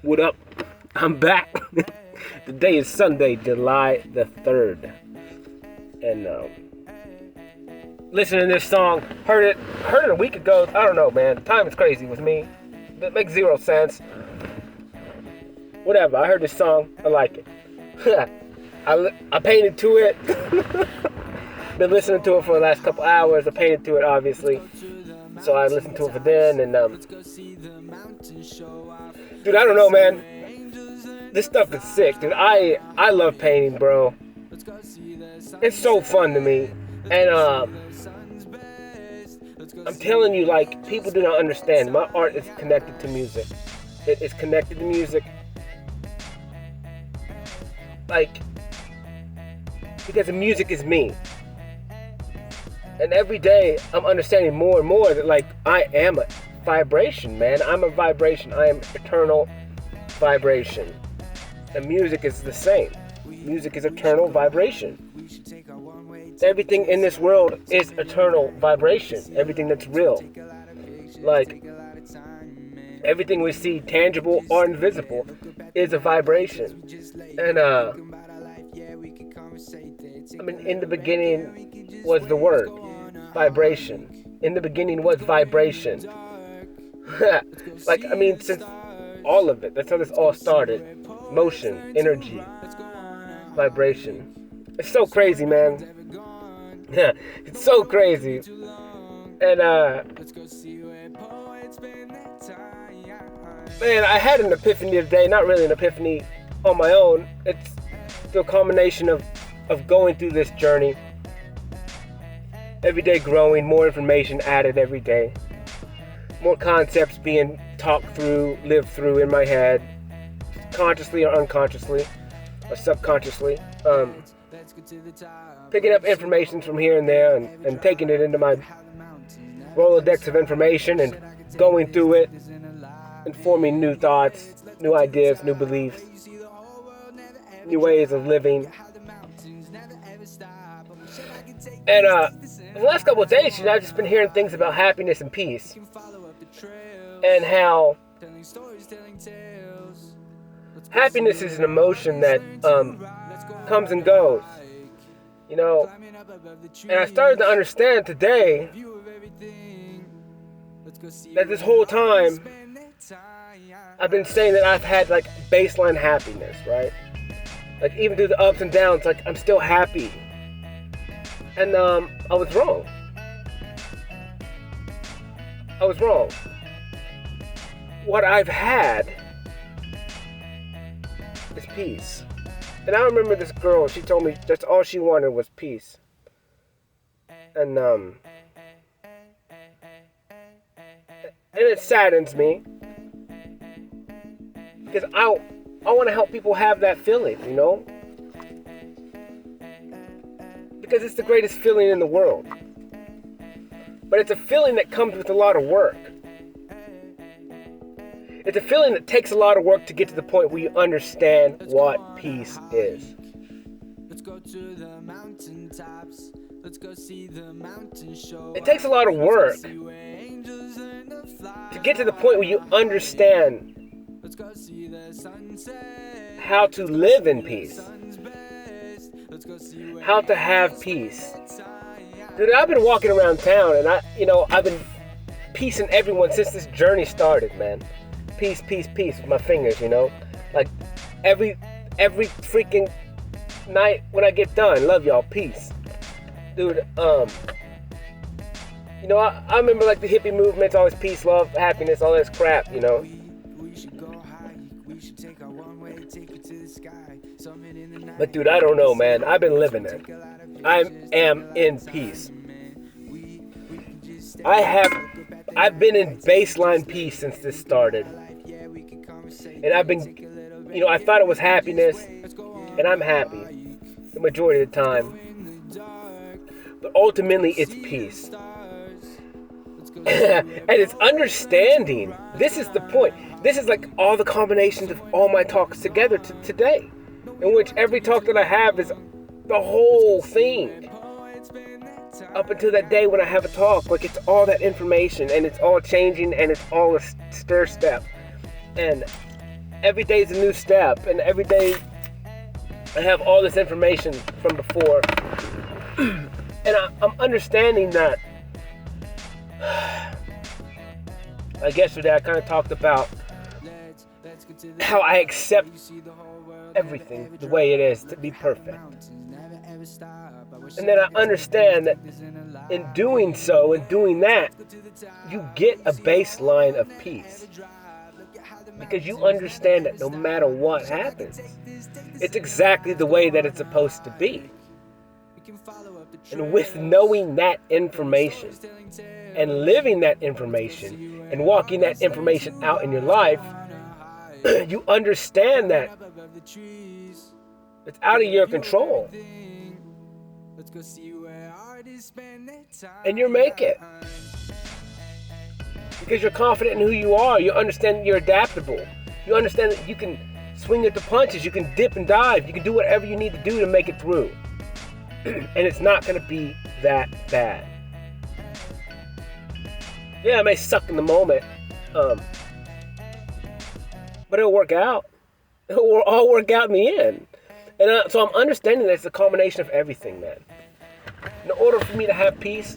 What up? I'm back. Today is Sunday, July the 3rd. And listening to this song, heard it a week ago. I don't know, man. Time is crazy with me. It makes zero sense. Whatever. I heard this song. I like it. I painted to it. Been listening to it for the last couple hours. I painted to it, obviously. So I listened to it for then, and dude, I don't know, man. This stuff is sick, dude. I love painting, bro. It's so fun to me, and I'm telling you, like, people do not understand. My art is connected to music. It is connected to music, like, because the music is me. And every day, I'm understanding more and more that, like, I am a vibration, man. I'm a vibration. I am eternal vibration. And music is the same. Music is eternal vibration. Everything in this world is eternal vibration. Everything that's real. Like, everything we see, tangible or invisible, is a vibration. And, I mean, in the beginning was the word. Vibration. In the beginning was vibration. Like, I mean, since all of it. That's how this all started. Motion, energy, vibration. It's so crazy, man. Yeah, it's so crazy. And, man, I had an epiphany today. Not really an epiphany on my own. It's the combination of going through this journey. Every day growing, more information added every day. More concepts being talked through, lived through in my head, consciously or unconsciously, or subconsciously. Picking up information from here and there and taking it into my Rolodex of information and going through it and forming new thoughts, new ideas, new beliefs, new ways of living. And the last couple of days, I've just been hearing things about happiness and peace. And how happiness is an emotion that comes and goes. You know, and I started to understand today that this whole time I've been saying that I've had, like, baseline happiness, right? Like, even through the ups and downs, like, I'm still happy. And I was wrong. What I've had is peace. And I remember this girl, she told me that's all she wanted was peace. And it saddens me. Because I want to help people have that feeling, you know? Because it's the greatest feeling in the world. But it's a feeling that comes with a lot of work. It's a feeling that takes a lot of work to get to the point where you understand what peace is. It takes a lot of work to get to the point where you understand how to live in peace. How to have peace. Dude, I've been walking around town and I've been piecing everyone since this journey started, man. Peace, peace, peace with my fingers, you know? Like, every freaking night when I get done, love y'all, peace. Dude, you know, I remember, like, the hippie movements, always peace, love, happiness, all this crap, you know? But dude, I don't know, man. I've been living it. I am in peace. I've been in baseline peace since this started. And I've been, you know, I thought it was happiness, and I'm happy the majority of the time. But ultimately, it's peace. And it's understanding. This is the point. This is like all the combinations of all my talks together today. In which every talk that I have is the whole thing. Up until that day when I have a talk. Like, it's all that information. And it's all changing. And it's all a stir step. And every day is a new step, and every day I have all this information from before. And I'm understanding that. Like yesterday, I kind of talked about how I accept everything the way it is to be perfect. And then I understand that in doing so, in doing that, you get a baseline of peace. Because you understand that no matter what happens, it's exactly the way that it's supposed to be. And with knowing that information and living that information and walking that information out in your life, you understand that it's out of your control. And you make it. Because you're confident in who you are. You understand you're adaptable. You understand that you can swing at the punches. You can dip and dive. You can do whatever you need to do to make it through. And it's not going to be that bad. Yeah, it may suck in the moment. But it'll work out. It'll all work out in the end. And so I'm understanding that it's a combination of everything, man. In order for me to have peace,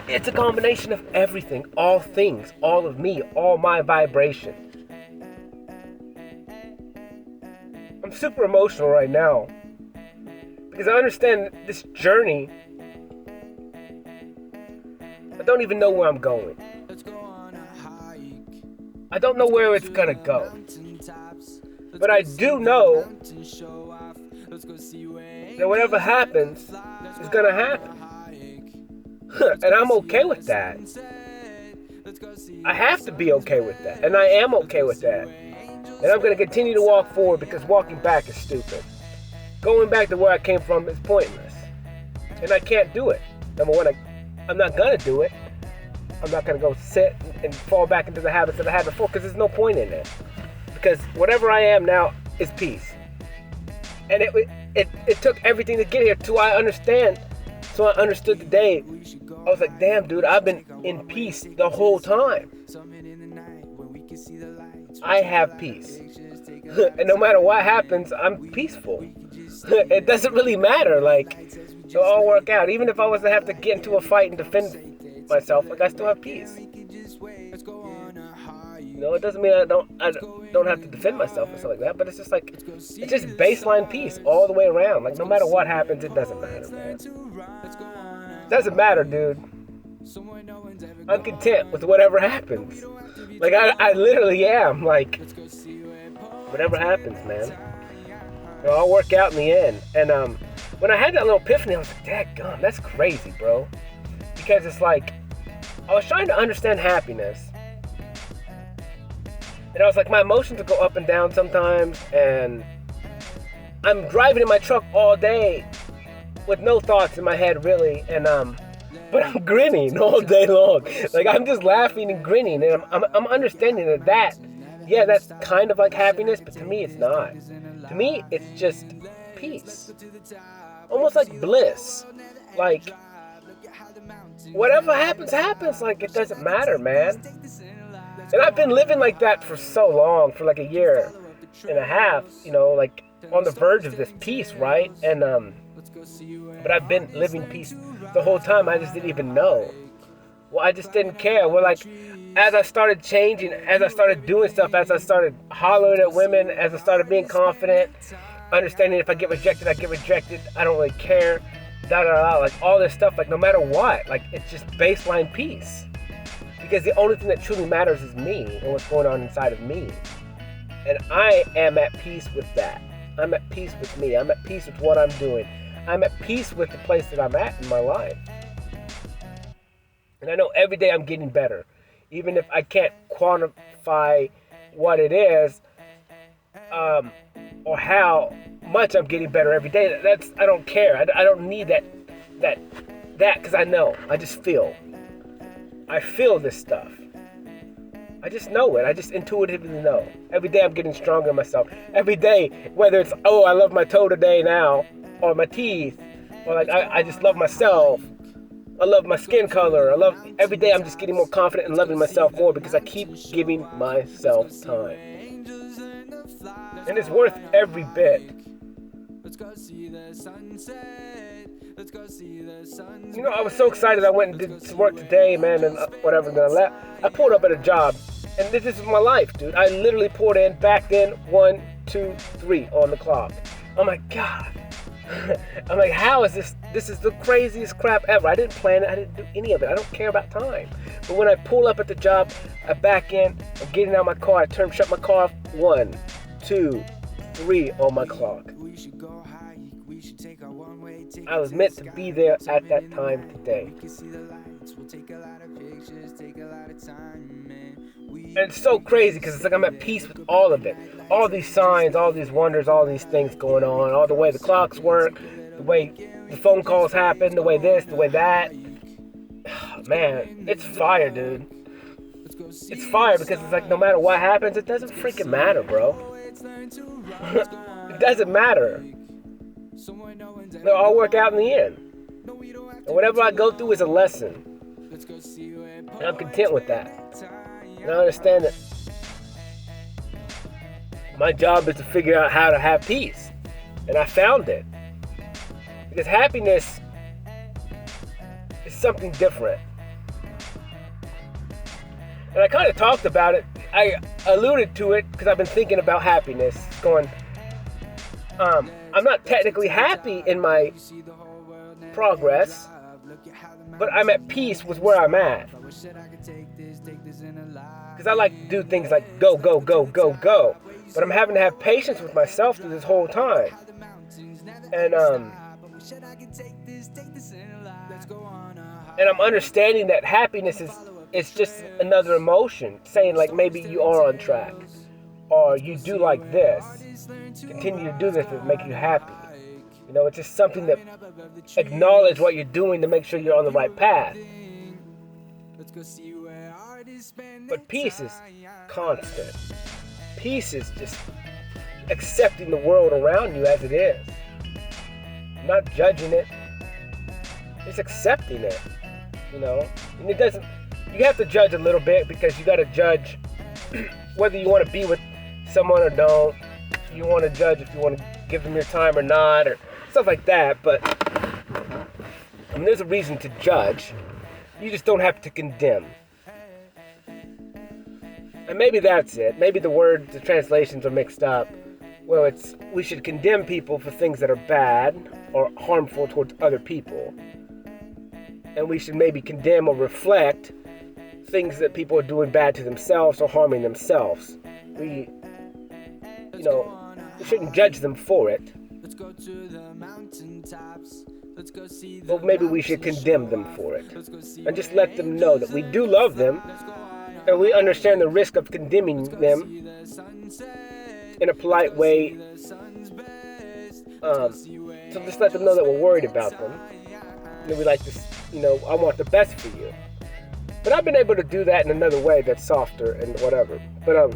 it's a combination of everything, all things, all of me, all my vibration. I'm super emotional right now because I understand this journey. I don't even know where I'm going. I don't know where it's gonna go. But I do know that whatever happens is gonna happen. And I'm okay with that. I have to be okay with that. And I am okay with that. And I'm going to continue to walk forward because walking back is stupid. Going back to where I came from is pointless. And I can't do it. Number one, I'm not going to do it. I'm not going to go sit and fall back into the habits that I had before because there's no point in it. Because whatever I am now is peace. And it took everything to get here to I understand. So I understood today. I was like, damn, dude, I've been in peace the whole time. I have peace. And no matter what happens, I'm peaceful. It doesn't really matter. Like, it'll all work out. Even if I was to have to get into a fight and defend myself, like, I still have peace. You know, it doesn't mean I don't have to defend myself or something like that, but it's just like, it's just baseline peace all the way around. Like, no matter what happens, it doesn't matter, man. It doesn't matter, dude. I'm content with whatever happens. Like, I literally am. Like, whatever happens, man. It'll all work out in the end. And when I had that little epiphany, I was like, dadgum, that's crazy, bro. Because it's like, I was trying to understand happiness. And I was like, my emotions will go up and down sometimes. And I'm driving in my truck all day with no thoughts in my head, really. And but I'm grinning all day long. Like, I'm just laughing and grinning. And I'm understanding that, yeah, that's kind of like happiness, but to me, it's not. To me, it's just peace. Almost like bliss. Like, whatever happens, happens. Like, it doesn't matter, man. And I've been living like that for so long, for like a year and a half, you know, like on the verge of this peace, right? And, but I've been living peace the whole time. I just didn't even know. Well, I just didn't care. Well, like, as I started changing, as I started doing stuff, as I started hollering at women, as I started being confident, understanding if I get rejected, I get rejected. I don't really care. Like all this stuff, like no matter what, like it's just baseline peace. Because the only thing that truly matters is me and what's going on inside of me. And I am at peace with that. I'm at peace with me. I'm at peace with what I'm doing. I'm at peace with the place that I'm at in my life. And I know every day I'm getting better. Even if I can't quantify what it is, or how much I'm getting better every day. I don't care. I don't need that because I know. I just feel. I feel this stuff. I just know it. I just intuitively know. Every day I'm getting stronger in myself. Every day, whether it's, oh, I love my toe today now, or my teeth, or like I just love myself. I love my skin color. Every day I'm just getting more confident and loving myself more because I keep giving myself time. And it's worth every bit. You know, I was so excited. I went and did some work today, man, and whatever. Then I left. I pulled up at a job, and this is my life, dude. I literally pulled in, backed in, 1, 2, 3 on the clock. I'm like, God. I'm like, how is this? This is the craziest crap ever. I didn't plan it. I didn't do any of it. I don't care about time. But when I pull up at the job, I back in. I'm getting out of my car. I shut my car off. 1, 2, 3 on my clock. I was meant to be there at that time today. And it's so crazy because it's like I'm at peace with all of it. All these signs, all these wonders, all these things going on, all the way the clocks work, the way the phone calls happen, the way this, the way that. Man, it's fire, dude. It's fire because it's like no matter what happens, it doesn't freaking matter, bro. It doesn't matter. They'll all work out in the end. And whatever I go through is a lesson. And I'm content with that. And I understand that my job is to figure out how to have peace. And I found it. Because happiness is something different. And I kind of talked about it. I alluded to it because I've been thinking about happiness. Going, I'm not technically happy in my progress, but I'm at peace with where I'm at. Because I like to do things like go, go, go, go, go. But I'm having to have patience with myself through this whole time. And I'm understanding that happiness is just another emotion. Saying like maybe you are on track. Or you do like this. Continue to do this to make you happy. You know, it's just something that acknowledge what you're doing to make sure you're on the right path. But peace is constant. Peace is just accepting the world around you as it is. Not judging it. Just accepting it. You know? And it doesn't... You have to judge a little bit because you got to judge whether you want to be with someone or don't. You want to judge if you want to give them your time or not, or stuff like that. But I mean, there's a reason to judge. You just don't have to condemn. And maybe that's it. Maybe the translations are mixed up. Well, it's we should condemn people for things that are bad or harmful towards other people. And we should maybe condemn or reflect things that people are doing bad to themselves or harming themselves. We shouldn't judge them for it. But maybe we should condemn them for it. And just let them know that we do love them and we understand the risk of condemning them in a polite way. So just let them know that we're worried about them. And we like to, I want the best for you. But I've been able to do that in another way that's softer and whatever. But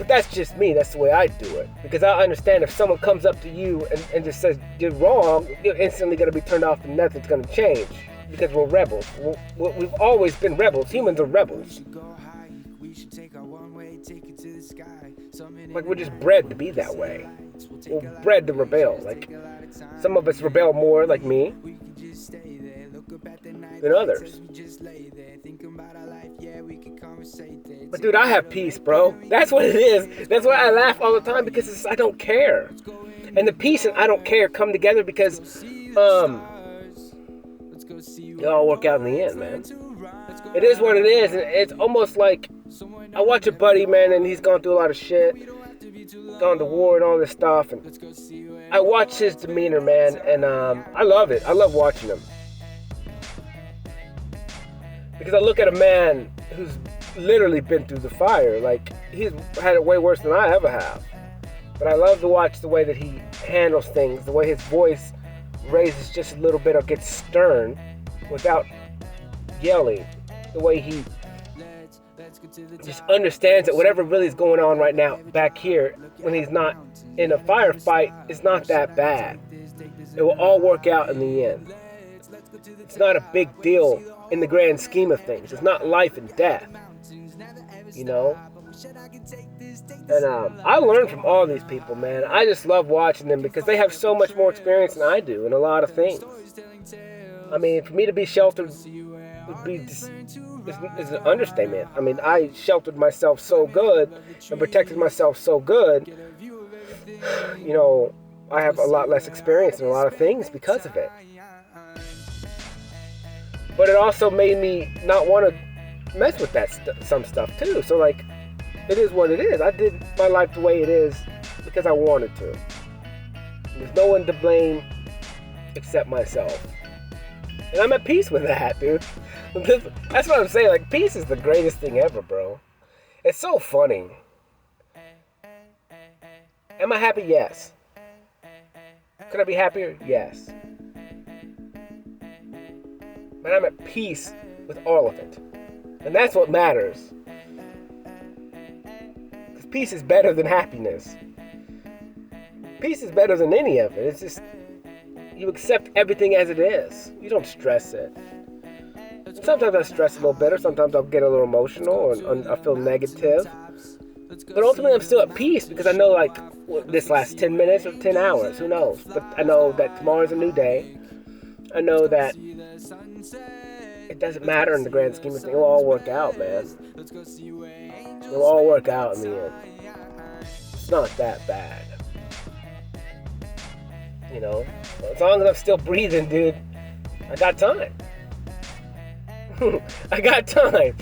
that's just me. That's the way I do it. Because I understand if someone comes up to you and just says you're wrong, you're instantly going to be turned off and nothing's going to change. Because we're rebels. We've always been rebels. Humans are rebels. Like we're just bred to be that way. We're bred to rebel. Like some of us rebel more, like me, than others. But dude, I have peace, bro. That's what it is. That's why I laugh all the time because I don't care. And the peace and I don't care come together because it all work out in the end, man. It is what it is. And it's almost like I watch a buddy, man, and he's gone through a lot of shit, gone to war and all this stuff, and I watch his demeanor, man, and I love it. I love watching him. Because I look at a man who's literally been through the fire. Like, he's had it way worse than I ever have. But I love to watch the way that he handles things, the way his voice raises just a little bit or gets stern without yelling, the way he just understands that whatever really is going on right now back here when he's not in a firefight is not that bad. It will all work out in the end. It's not a big deal in the grand scheme of things. It's not life and death. And I learn from all these people, man. I just love watching them because they have so much more experience than I do in a lot of things. I mean, for me to be sheltered would be is an understatement. I mean, I sheltered myself so good and protected myself so good. You know, I have a lot less experience in a lot of things because of it. But it also made me not want to mess with that some stuff too. So like, it is what it is. I did my life the way it is because I wanted to. There's no one to blame except myself. And I'm at peace with that, dude. That's what I'm saying. Like, peace is the greatest thing ever, bro. It's so funny. Am I happy? Yes. Could I be happier? Yes. But I'm at peace with all of it. And that's what matters. Because peace is better than happiness. Peace is better than any of it. It's just, you accept everything as it is. You don't stress it. Sometimes I stress a little bit, or sometimes I'll get a little emotional, or I feel negative. But ultimately, I'm still at peace because I know, like, this lasts 10 minutes or 10 hours. Who knows? But I know that tomorrow's a new day. I know that it doesn't matter in the grand scheme of things. It'll all work out, man. It'll all work out in the end. It's not that bad. You know? As long as I'm still breathing, dude, I got time. I got time.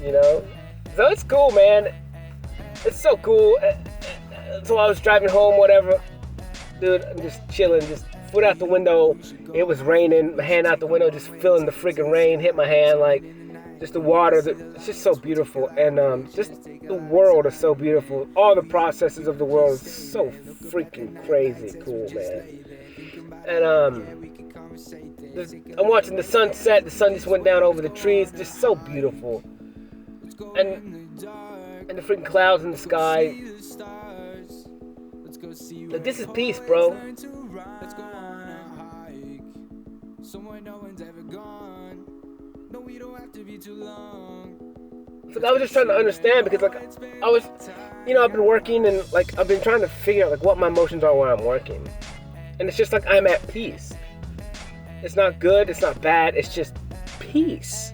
You know? So it's cool, man. It's so cool. So I was driving home, whatever. Dude, I'm just chilling, just foot out the window. It was raining. My hand out the window, just feeling the freaking rain hit my hand. Like, just the water. It's just so beautiful. And just the world is so beautiful. All the processes of the world is so freaking crazy cool, man. And I'm watching the sunset. The sun just went down over the trees. Just so beautiful. And the freaking clouds in the sky. Like, this is peace, bro. So I was just trying to understand because, like, I was, you know, I've been working and, like, I've been trying to figure out, like, what my emotions are when I'm working. And it's just like I'm at peace. It's not good, it's not bad, it's just peace.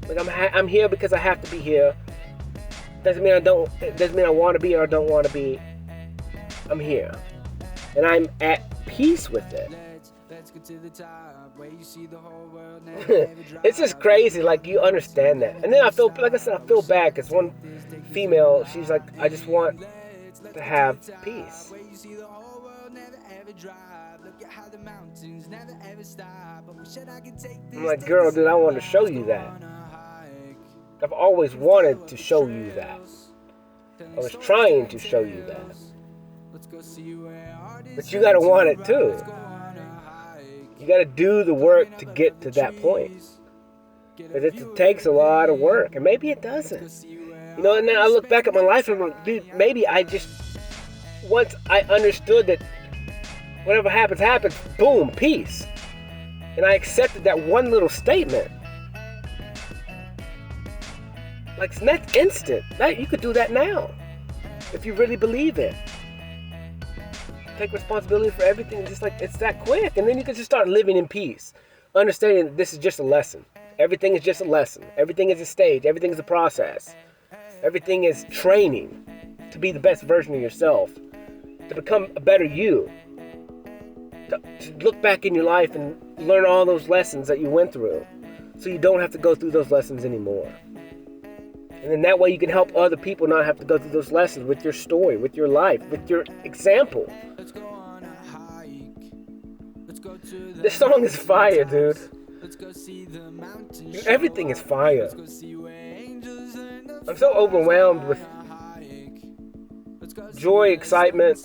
Like, I'm here because I have to be here. Doesn't mean I want to be or I don't want to be. I'm here. And I'm at peace with it. It's just crazy, like, you understand that. And then I feel, like I said, I feel bad because one female, she's like, I just want to have peace. I'm like, girl, dude, I want to show you that. I've always wanted to show you that. I was trying to show you that. But you gotta want it too. You gotta do the work to get to that point. Because it takes a lot of work. And maybe it doesn't. You know, and then I look back at my life and I'm like, dude, maybe I just, once I understood that whatever happens, happens, boom, peace. And I accepted that one little statement. Like, that's instant. You could do that now. If you really believe it. Take responsibility for everything. Just like, it's that quick. And then you can just start living in peace. Understanding that this is just a lesson. Everything is just a lesson. Everything is a stage. Everything is a process. Everything is training to be the best version of yourself. To become a better you. To look back in your life and learn all those lessons that you went through. So you don't have to go through those lessons anymore. And then that way you can help other people not have to go through those lessons with your story, with your life, with your example. This song is fire, dude. Everything is fire. I'm so overwhelmed with joy, excitement,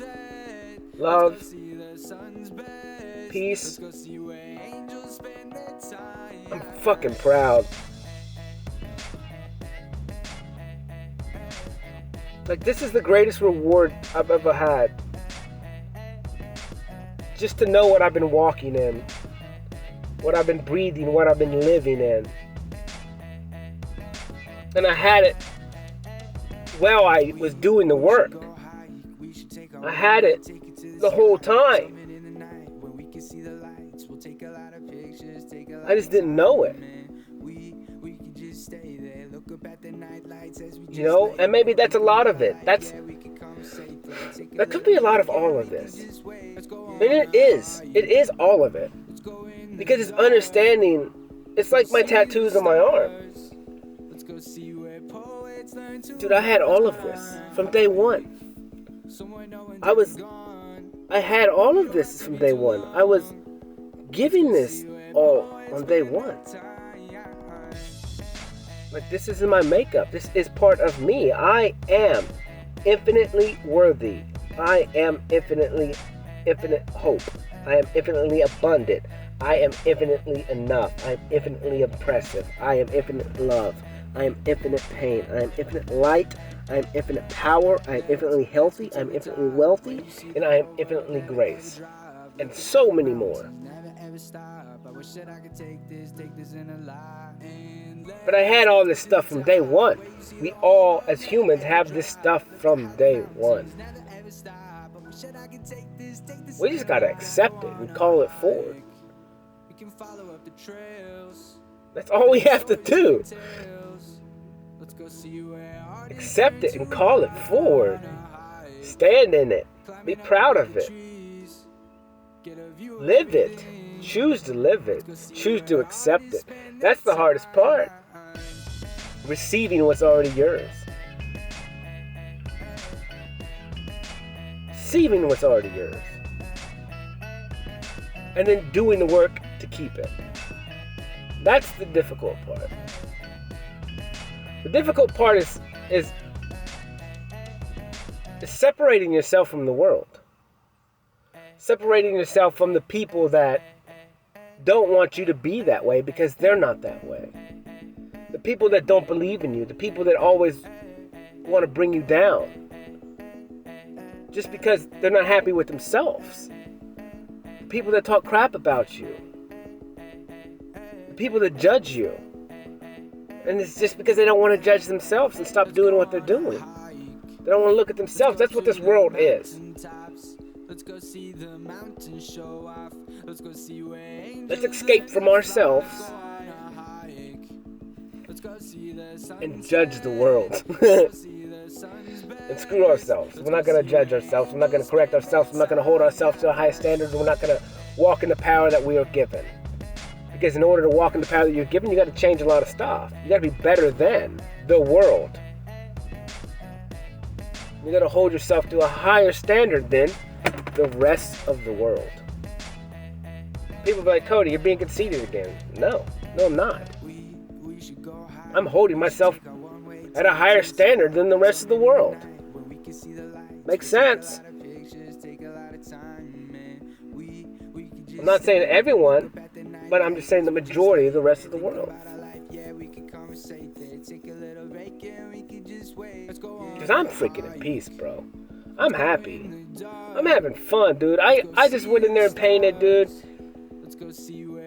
love, peace. I'm fucking proud. Like, this is the greatest reward I've ever had. Just to know what I've been walking in. What I've been breathing, what I've been living in. And I had it while I was doing the work. I had it the whole time. I just didn't know it. You know, and maybe that's a lot of it. That could be a lot of all of this. And it is all of it. Because it's understanding, it's like my tattoos on my arms. Dude, I had all of this from day one. I had all of this from day one. I was giving this all on day one. Like, this isn't my makeup. This is part of me. I am infinitely worthy. I am infinite hope. I am infinitely abundant. I am infinitely enough. I am infinitely impressive. I am infinite love. I am infinite pain. I am infinite light. I am infinite power. I am infinitely healthy. I am infinitely wealthy. And I am infinitely grace. And so many more. But I had all this stuff from day one. We all, as humans, have this stuff from day one. We just gotta accept it and call it forward. That's all we have to do. Accept it and call it forward. Stand in it. Be proud of it. Live it. Choose to live it. Choose to accept it. That's the hardest part. Receiving what's already yours. Receiving what's already yours. And then doing the work to keep it. That's the difficult part. The difficult part is separating yourself from the world. Separating yourself from the people that don't want you to be that way because they're not that way. The people that don't believe in you. The people that always want to bring you down. Just because they're not happy with themselves. The people that talk crap about you. The people that judge you. And it's just because they don't want to judge themselves and stop doing what they're doing. They don't want to look at themselves. That's what this world is. Let's escape from ourselves and judge the world. And screw ourselves. We're not going to judge ourselves. We're not going to correct ourselves. We're not going to hold ourselves to a high standard. We're not going to walk in the power that we are given. Because in order to walk in the power that you're given, you got to change a lot of stuff. You got to be better than the world. You got to hold yourself to a higher standard than the rest of the world. People be like, Cody, you're being conceited again. No, I'm not. I'm holding myself at a higher standard than the rest of the world. Makes sense. I'm not saying everyone, but I'm just saying the majority of the rest of the world. Because I'm freaking in peace, bro. I'm happy. I'm having fun, dude. I just went in there and painted, dude.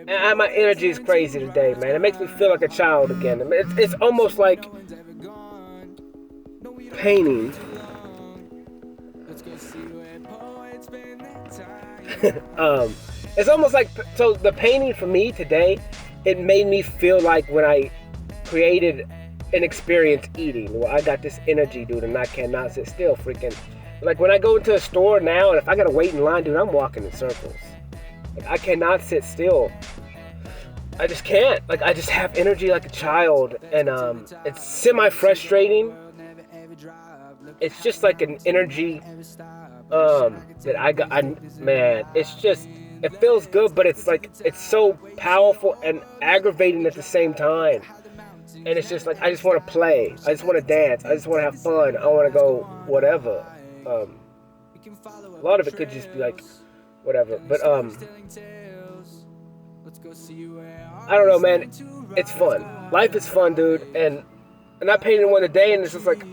And my energy is crazy today, man. It makes me feel like a child again. It's almost like painting. It's almost like, so the painting for me today, it made me feel like when I created an experience eating. Well, I got this energy, dude, and I cannot sit still, freaking. Like when I go into a store now, and if I gotta wait in line, dude, I'm walking in circles. Like, I cannot sit still. I just can't. Like, I just have energy like a child, and it's semi-frustrating. It's just like an energy that I got. Man, it's just, it feels good, but it's like, it's so powerful and aggravating at the same time. And it's just like, I just want to play. I just want to dance. I just want to have fun. I want to go whatever. A lot of it could just be like, whatever. But, I don't know, man. It's fun. Life is fun, dude. And I painted one today, and it's just like,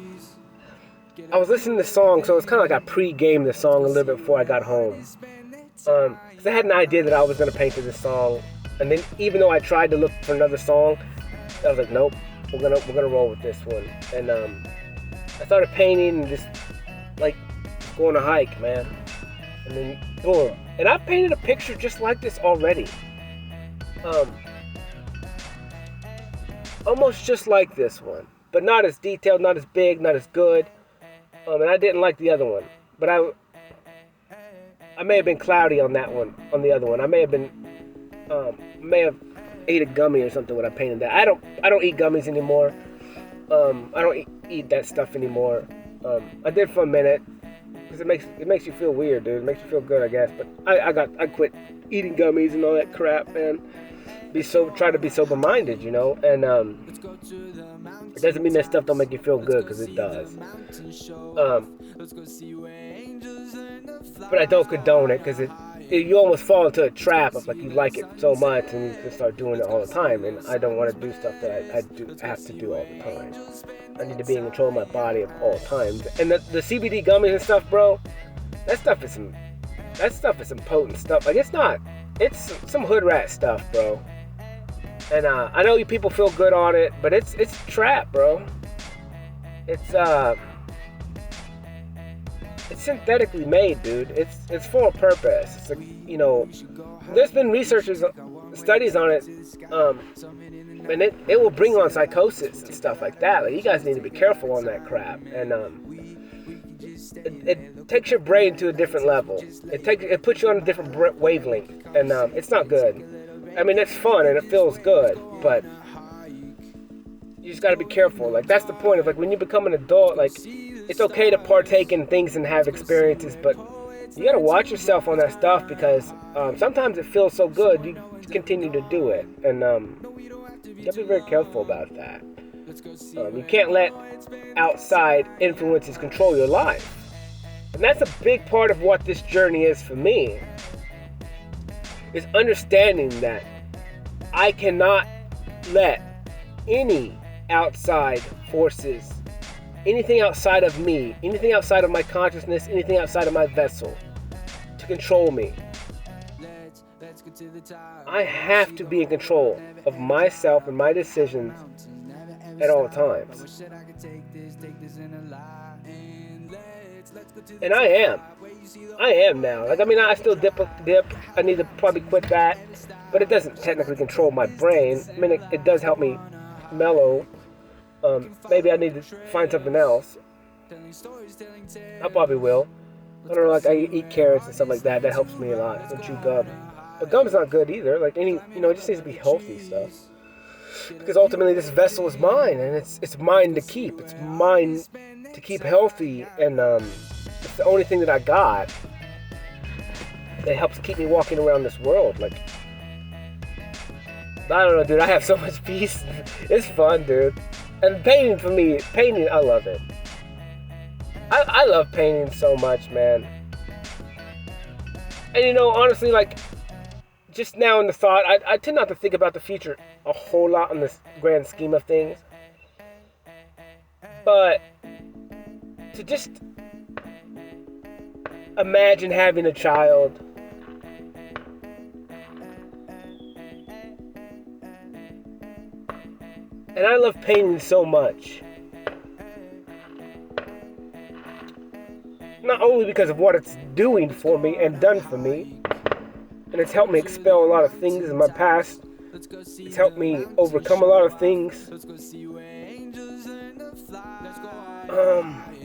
I was listening to the song, so it's kind of like I pre-gamed the song a little bit before I got home. Because I had an idea that I was going to paint to this song. And then even though I tried to look for another song, I was like, nope, we're gonna roll with this one. And I started painting and just like going on a hike, man. And then boom. And I painted a picture just like this already. Almost just like this one, but not as detailed, not as big, not as good. And I didn't like the other one, but I may have been cloudy on that one, on the other one. I may have ate a gummy or something when I painted that. I don't eat gummies anymore. I don't eat that stuff anymore. I did for a minute because it makes you feel weird, dude. It makes you feel good, I guess. But I quit eating gummies and all that crap, man. Try to be sober-minded, you know. And it doesn't mean that stuff don't make you feel good, because it does. But I don't condone it, because you almost fall into a trap of like you like it so much and you can start doing it all the time. And I don't want to do stuff that I have to do all the time. I need to be in control of my body at all times. And the CBD gummies and stuff, bro, that stuff is some potent stuff. Like it's some hood rat stuff, bro. And I know you people feel good on it, but it's a trap, bro. It's synthetically made, dude. It's for a purpose. It's like, you know, there's been studies on it, and it will bring on psychosis and stuff like that. Like, you guys need to be careful on that crap. And it takes your brain to a different level. It puts you on a different wavelength, and it's not good. I mean, it's fun and it feels good, but you just got to be careful. Like, that's the point of, like, when you become an adult, like, it's okay to partake in things and have experiences, but you got to watch yourself on that stuff, because sometimes it feels so good you continue to do it, and you got to be very careful about that. You can't let outside influences control your life, and that's a big part of what this journey is for me. Is understanding that I cannot let any outside forces, anything outside of me, anything outside of my consciousness, anything outside of my vessel, to control me. I have to be in control of myself and my decisions at all times. And I am now. Like, I mean, I still dip. I need to probably quit that, but it doesn't technically control my brain. I mean, it does help me mellow. Maybe I need to find something else. I probably will. I don't know, like, I eat carrots and stuff like that. That helps me a lot. I don't chew gum. But gum's not good either. Like, it just needs to be healthy stuff. Because ultimately, this vessel is mine, and it's mine to keep. It's mine to keep healthy, and it's the only thing that I got that helps keep me walking around this world. Like, I don't know, dude. I have so much peace. It's fun, dude. And painting, I love it. I love painting so much, man. And, you know, honestly, like, just now in the thought, I tend not to think about the future a whole lot in this grand scheme of things. But to just imagine having a child, and I love painting so much. Not only because of what it's doing for me and done for me, and it's helped me expel a lot of things in my past. It's helped me overcome a lot of things.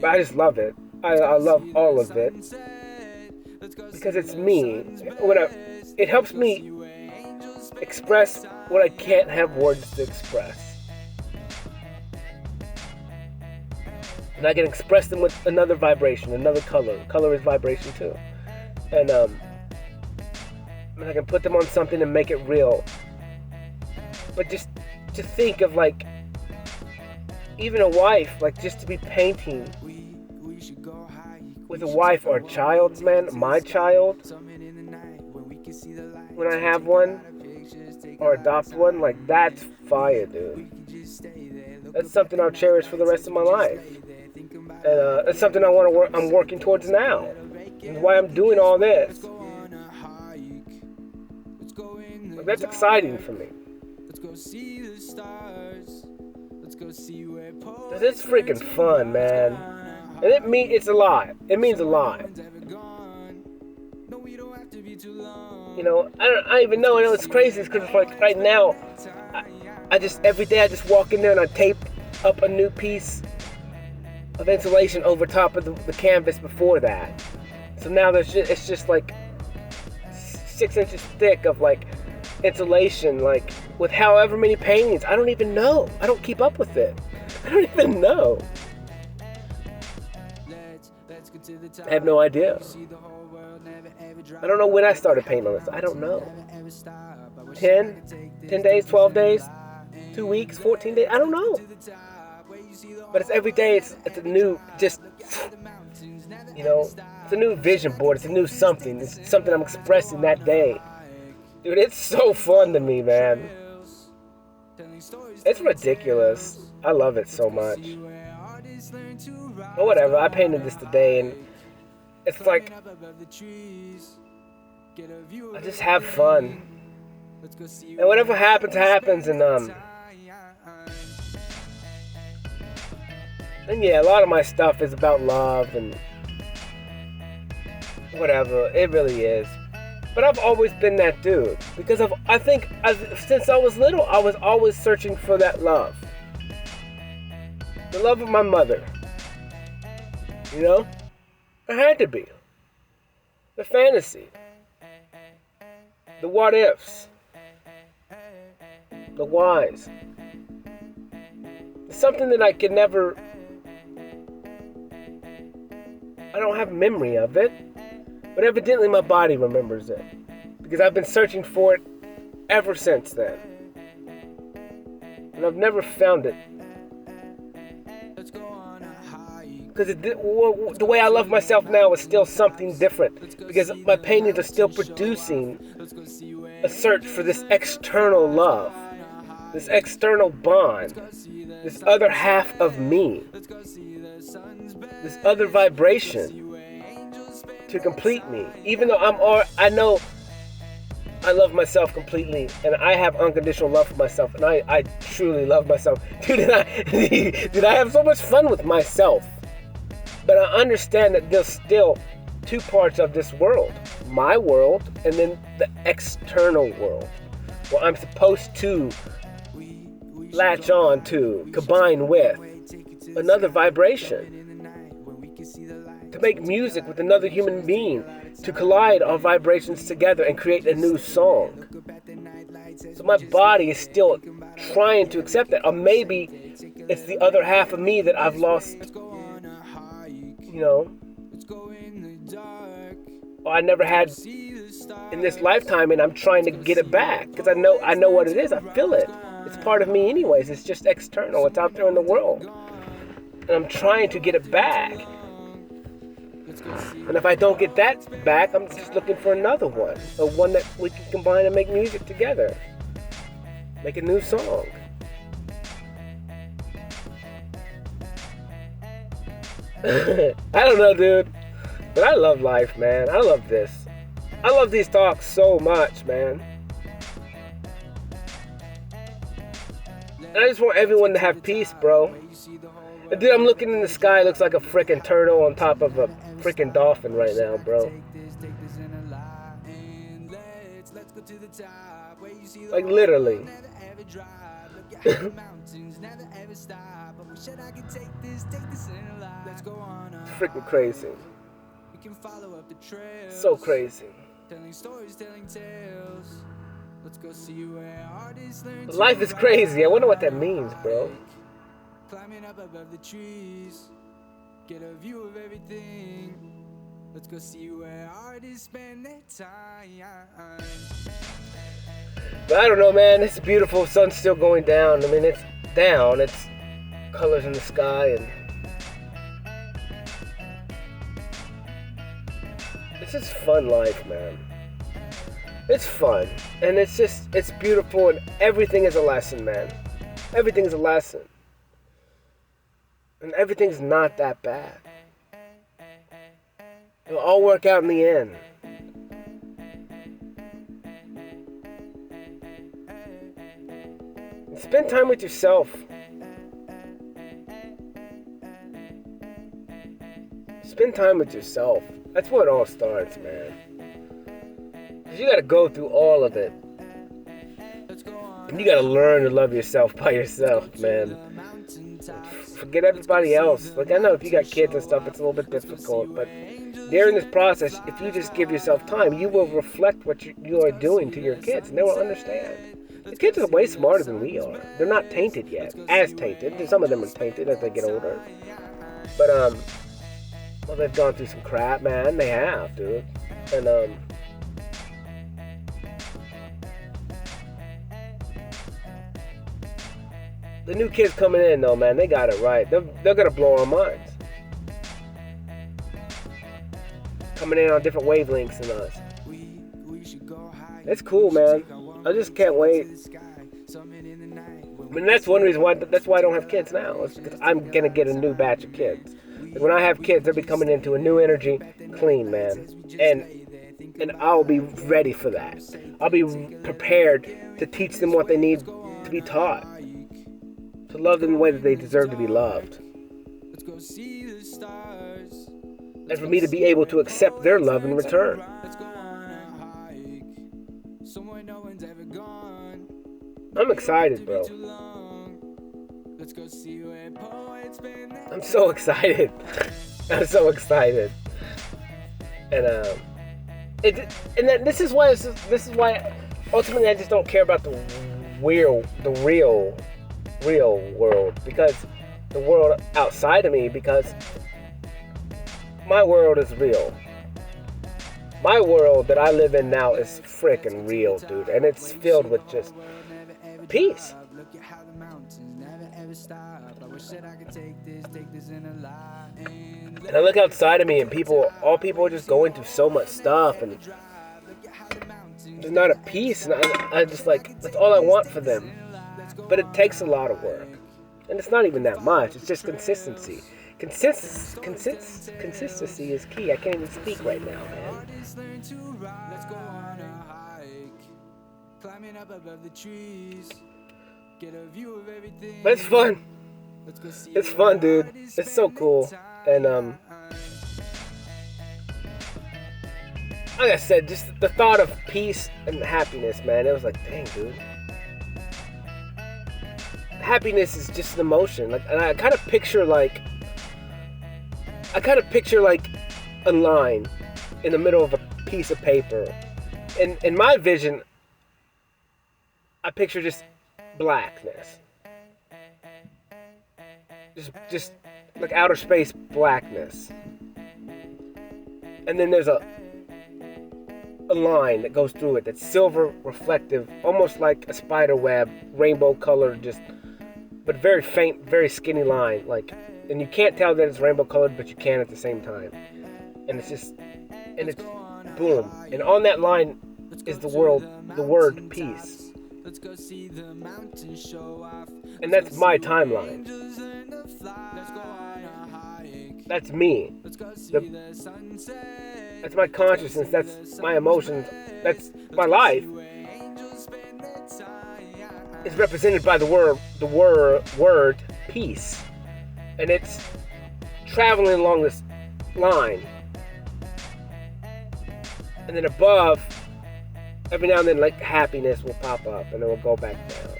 But I just love it. I love all of it. Because it's me. It helps me express what I can't have words to express. And I can express them with another vibration, another color. Color is vibration too. And I can put them on something and make it real. But just to think of, like, even a wife, like, just to be painting with a wife or a child, man, my child, when I have one or adopt one, like, that's fire, dude. That's something I'll cherish for the rest of my life. And that's something I'm working towards now. That's why I'm doing all this. Like, that's exciting for me. 'Cause it's freaking fun, man. And it's a lot. It means a lot. You know, I don't even know. I know it's crazy because it's like right now, I just every day I just walk in there and I tape up a new piece of insulation over top of the canvas before that. So now it's just like 6 inches thick of like insulation, like with however many paintings. I don't even know. I don't keep up with it. I don't even know. I have no idea. I don't know when I started painting on this. I don't know. 10 days, 12 days, 2 weeks, 14 days. I don't know. But it's every day. It's a new, just, you know, it's a new vision board. It's a new something. It's something I'm expressing that day. Dude, it's so fun to me, man. It's ridiculous. I love it so much. But whatever, I painted this today, and it's like, I just have fun. And whatever happens, happens, and yeah, a lot of my stuff is about love and whatever. It really is. But I've always been that dude because I think since I was little, I was always searching for that love. The love of my mother. You know? It had to be. The fantasy. The what ifs. The whys. It's something that I could never. I don't have memory of it. But evidently my body remembers it. Because I've been searching for it ever since then. And I've never found it. Because the way I love myself now is still something different. Because my paintings are still producing a search for this external love. This external bond. This other half of me. This other vibration. To complete me, even though I know I love myself completely, and I have unconditional love for myself, and I truly love myself, dude. And I have so much fun with myself. But I understand that there's still two parts of this world: my world, and then the external world, where I'm supposed to latch on to, combine with another vibration. To make music with another human being, to collide our vibrations together and create a new song. So my body is still trying to accept that, or maybe it's the other half of me that I've lost, you know, or I never had in this lifetime, and I'm trying to get it back because I know what it is. I feel it. It's part of me anyways. It's just external. It's out there in the world, and I'm trying to get it back. And if I don't get that back, I'm just looking for another one. A one that we can combine and make music together. Make a new song. I don't know, dude. But I love life, man. I love this. I love these talks so much, man. And I just want everyone to have peace, bro. And dude, I'm looking in the sky. It looks like a freaking turtle on top of a freaking dolphin right now, bro. Like literally. Freaking crazy. So crazy. Life is crazy. I wonder what that means, bro. Climbing up above the trees, get a view of everything. Let's go see where artists spend their time. But I don't know, man. It's beautiful. Sun's still going down. I mean, it's down. It's colors in the sky, and it's just fun life, man. It's fun, and it's beautiful, and everything is a lesson, man. Everything is a lesson. And everything's not that bad. It'll all work out in the end. And spend time with yourself. Spend time with yourself. That's where it all starts, man. Because you got to go through all of it. And you got to learn to love yourself by yourself, man. Forget everybody else. Like, I know if you got kids and stuff, it's a little bit difficult. But during this process, if you just give yourself time, you will reflect what you are doing to your kids. And they will understand. The kids are way smarter than we are. They're not tainted yet. As tainted. Some of them are tainted as they get older. But, well, they've gone through some crap, man. They have, dude. And, the new kids coming in, though, man, they got it right. They're gonna blow our minds. Coming in on different wavelengths than us. It's cool, man. I just can't wait. I mean, that's one reason why. That's why I don't have kids now. It's because I'm gonna get a new batch of kids. Like, when I have kids, they'll be coming into a new energy, clean, man, and I'll be ready for that. I'll be prepared to teach them what they need to be taught, to love them the way that they deserve to be loved, and for me to be able to accept their love in return. I'm excited, bro. I'm so excited. I'm so excited. And this is why ultimately I just don't care about the real world, because the world outside of me, because my world is real. My world that I live in now is frickin' real, dude, and it's filled with just peace. And I look outside of me, and all people are just going through so much stuff, and there's not a peace, and I just like, that's all I want for them. But it takes a lot of work, and it's not even that much. It's just consistency. Consistency is key. I can't even speak right now, man. But it's fun. It's fun, dude. It's so cool. And like I said, just the thought of peace and happiness, man, it was like, dang, dude. Happiness is just an emotion. Like, and I kind of picture like a line in the middle of a piece of paper. And in my vision, I picture just blackness. Just like outer space blackness. And then there's a line that goes through it that's silver reflective, almost like a spider web, rainbow colored, but very faint, very skinny line. Like, and you can't tell that it's rainbow colored, but you can at the same time. And it's boom. And on that line is the word peace. And that's my timeline. That's me. That's my consciousness. That's my emotions. That's my life. It's represented by the word peace. And it's traveling along this line. And then above, every now and then, like, happiness will pop up, and then we'll go back down.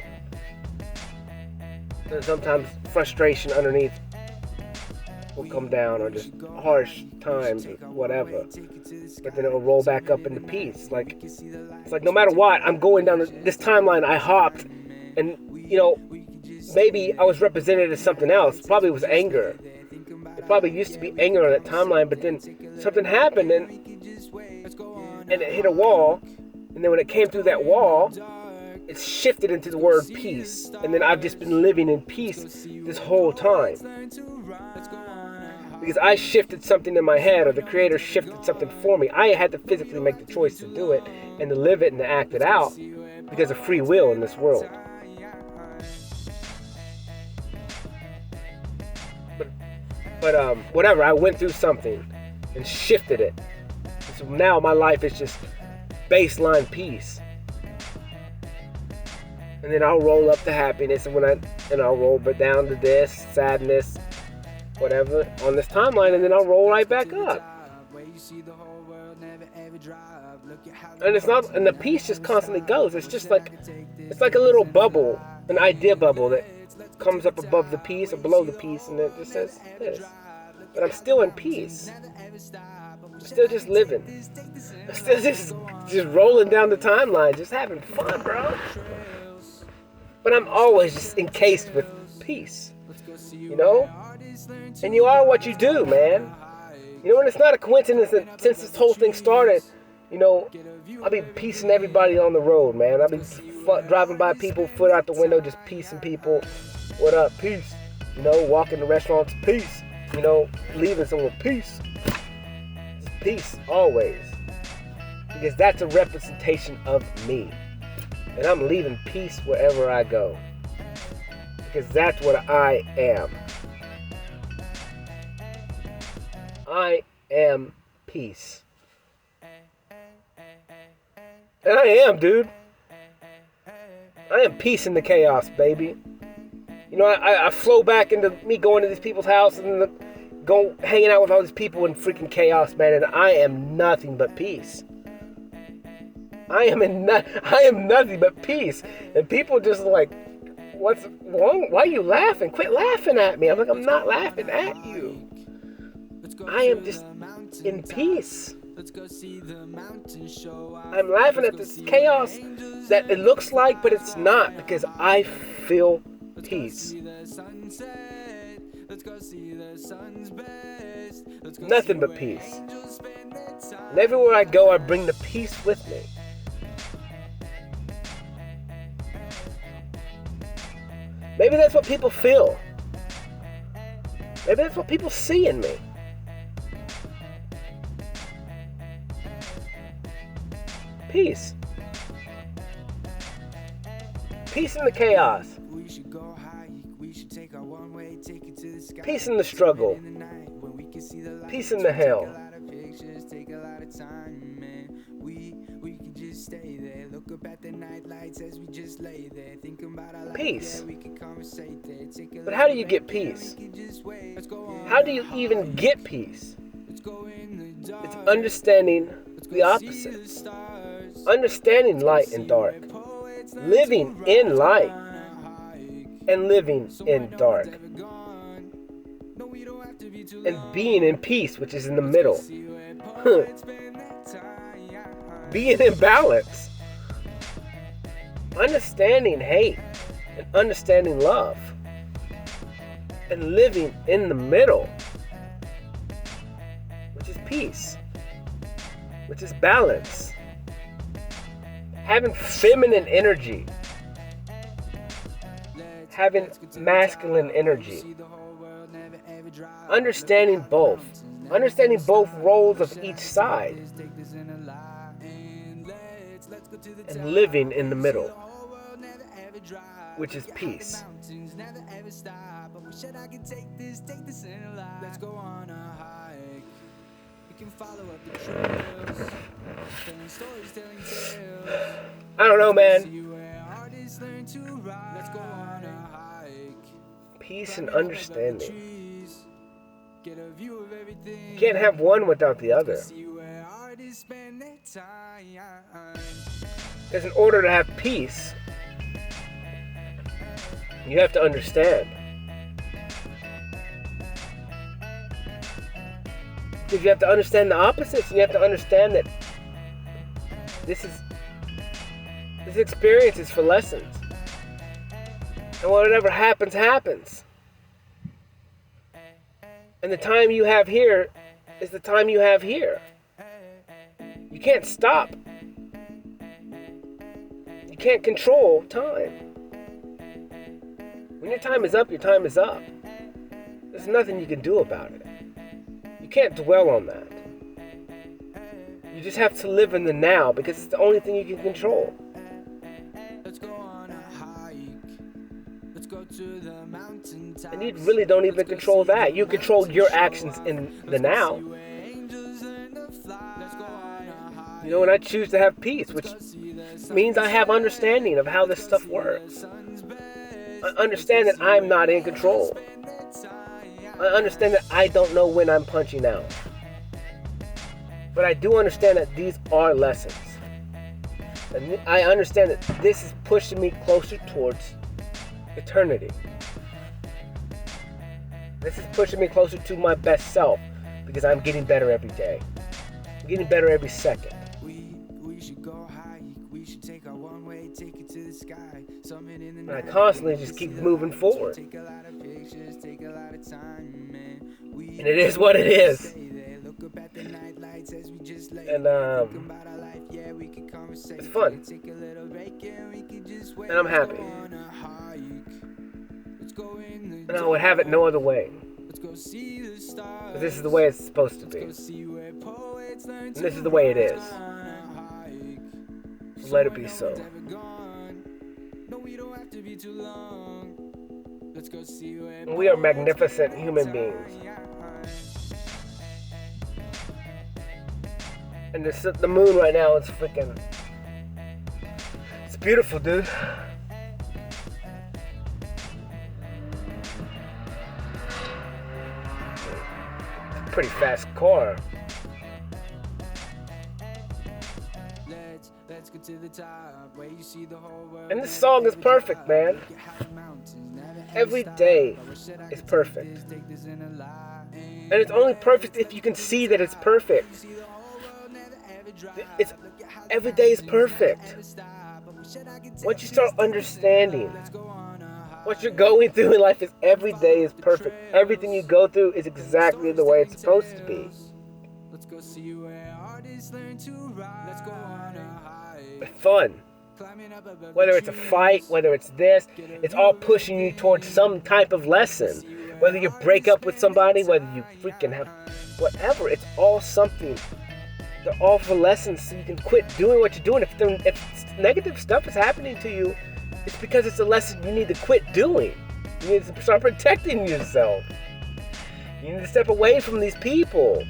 And sometimes frustration underneath will come down, or just harsh times, or whatever. But then it'll roll back up into peace. Like, it's like no matter what, I'm going down this timeline. I hopped, and maybe I was represented as something else. Probably was anger. It probably used to be anger on that timeline, but then something happened, and it hit a wall. And then when it came through that wall, it shifted into the word peace. And then I've just been living in peace this whole time. Because I shifted something in my head, or the Creator shifted something for me. I had to physically make the choice to do it, and to live it and to act it out, because of free will in this world. But whatever, I went through something and shifted it. So now my life is just baseline peace. And then I'll roll up to happiness, and I'll roll down to this sadness, whatever on this timeline, and then I'll roll right back up. And it's not, and the peace just constantly goes. It's just like, it's like a little bubble, an idea bubble that comes up above the peace or below the peace, and it just says this. But I'm still in peace. I'm still just living. I'm still just rolling down the timeline, just having fun, bro. But I'm always just encased with peace, you know? And you are what you do, man. You know, and it's not a coincidence that since this whole thing started, you know, I'll be piecing everybody on the road, man. I'll be driving by people, foot out the window, just piecing people. What up? Peace. You know, walking to restaurants, peace. You know, leaving somewhere, peace. Just peace, always. Because that's a representation of me. And I'm leaving peace wherever I go. Because that's what I am. I am peace. And I am, dude. I am peace in the chaos, baby. You know, I flow back into me going to these people's houses and go hanging out with all these people in freaking chaos, man. And I am nothing but peace. I am nothing but peace. And people just like, what's wrong? Why are you laughing? Quit laughing at me. I'm like, I'm not laughing at you. I am just in peace. I'm laughing at this chaos that it looks like, but it's not, because I feel peace. Nothing but peace. And everywhere I go, I bring the peace with me. Maybe that's what people feel. Maybe that's what people see in me. Peace. Peace in the chaos. Peace in the struggle. Peace in the hell. Peace. But how do you get peace? How do you even get peace? It's understanding the opposites. Understanding light and dark. Living in light and living in dark. And being in peace, which is in the middle. Being in balance. Understanding hate and understanding love. And living in the middle, which is peace, which is balance. Having feminine energy. Having masculine energy. Understanding both. Understanding both roles of each side. And living in the middle, which is peace. I don't know, man. Peace and understanding. You can't have one without the other. Because in order to have peace, you have to understand. Because you have to understand the opposites, and you have to understand that this experience is for lessons. And whatever happens, happens. And the time you have here is the time you have here. You can't stop. You can't control time. When your time is up, your time is up. There's nothing you can do about it. You can't dwell on that. You just have to live in the now, because it's the only thing you can control. And you really don't even control that. You control your actions in the now. You know, and I choose to have peace, which means I have understanding of how this stuff works. I understand that I'm not in control. I I understand that I don't know when I'm punching out. But I do understand that these are lessons. And I understand that this is pushing me closer towards eternity. This is pushing me closer to my best self because I'm getting better every day. I'm getting better every second. And I constantly just keep moving forward. And it is what it is. And it's fun. And I'm happy. And I would have it no other way. But this is the way it's supposed to be. And this is the way it is. So let it be so. And we are magnificent human beings. And the moon right now is freaking... It's beautiful, dude. Pretty fast car. And this song is perfect, man. Every day is perfect. And it's only perfect if you can see that it's perfect. Every day is perfect. Once you start understanding what you're going through in life, is every day is perfect. Everything you go through is exactly the way it's supposed to be. It's fun. Whether it's a fight, whether it's this, it's all pushing you towards some type of lesson. Whether you break up with somebody, whether you freaking have whatever, it's all something. They're all for lessons so you can quit doing what you're doing. If negative stuff is happening to you, it's because it's a lesson you need to quit doing. You need to start protecting yourself. You need to step away from these people.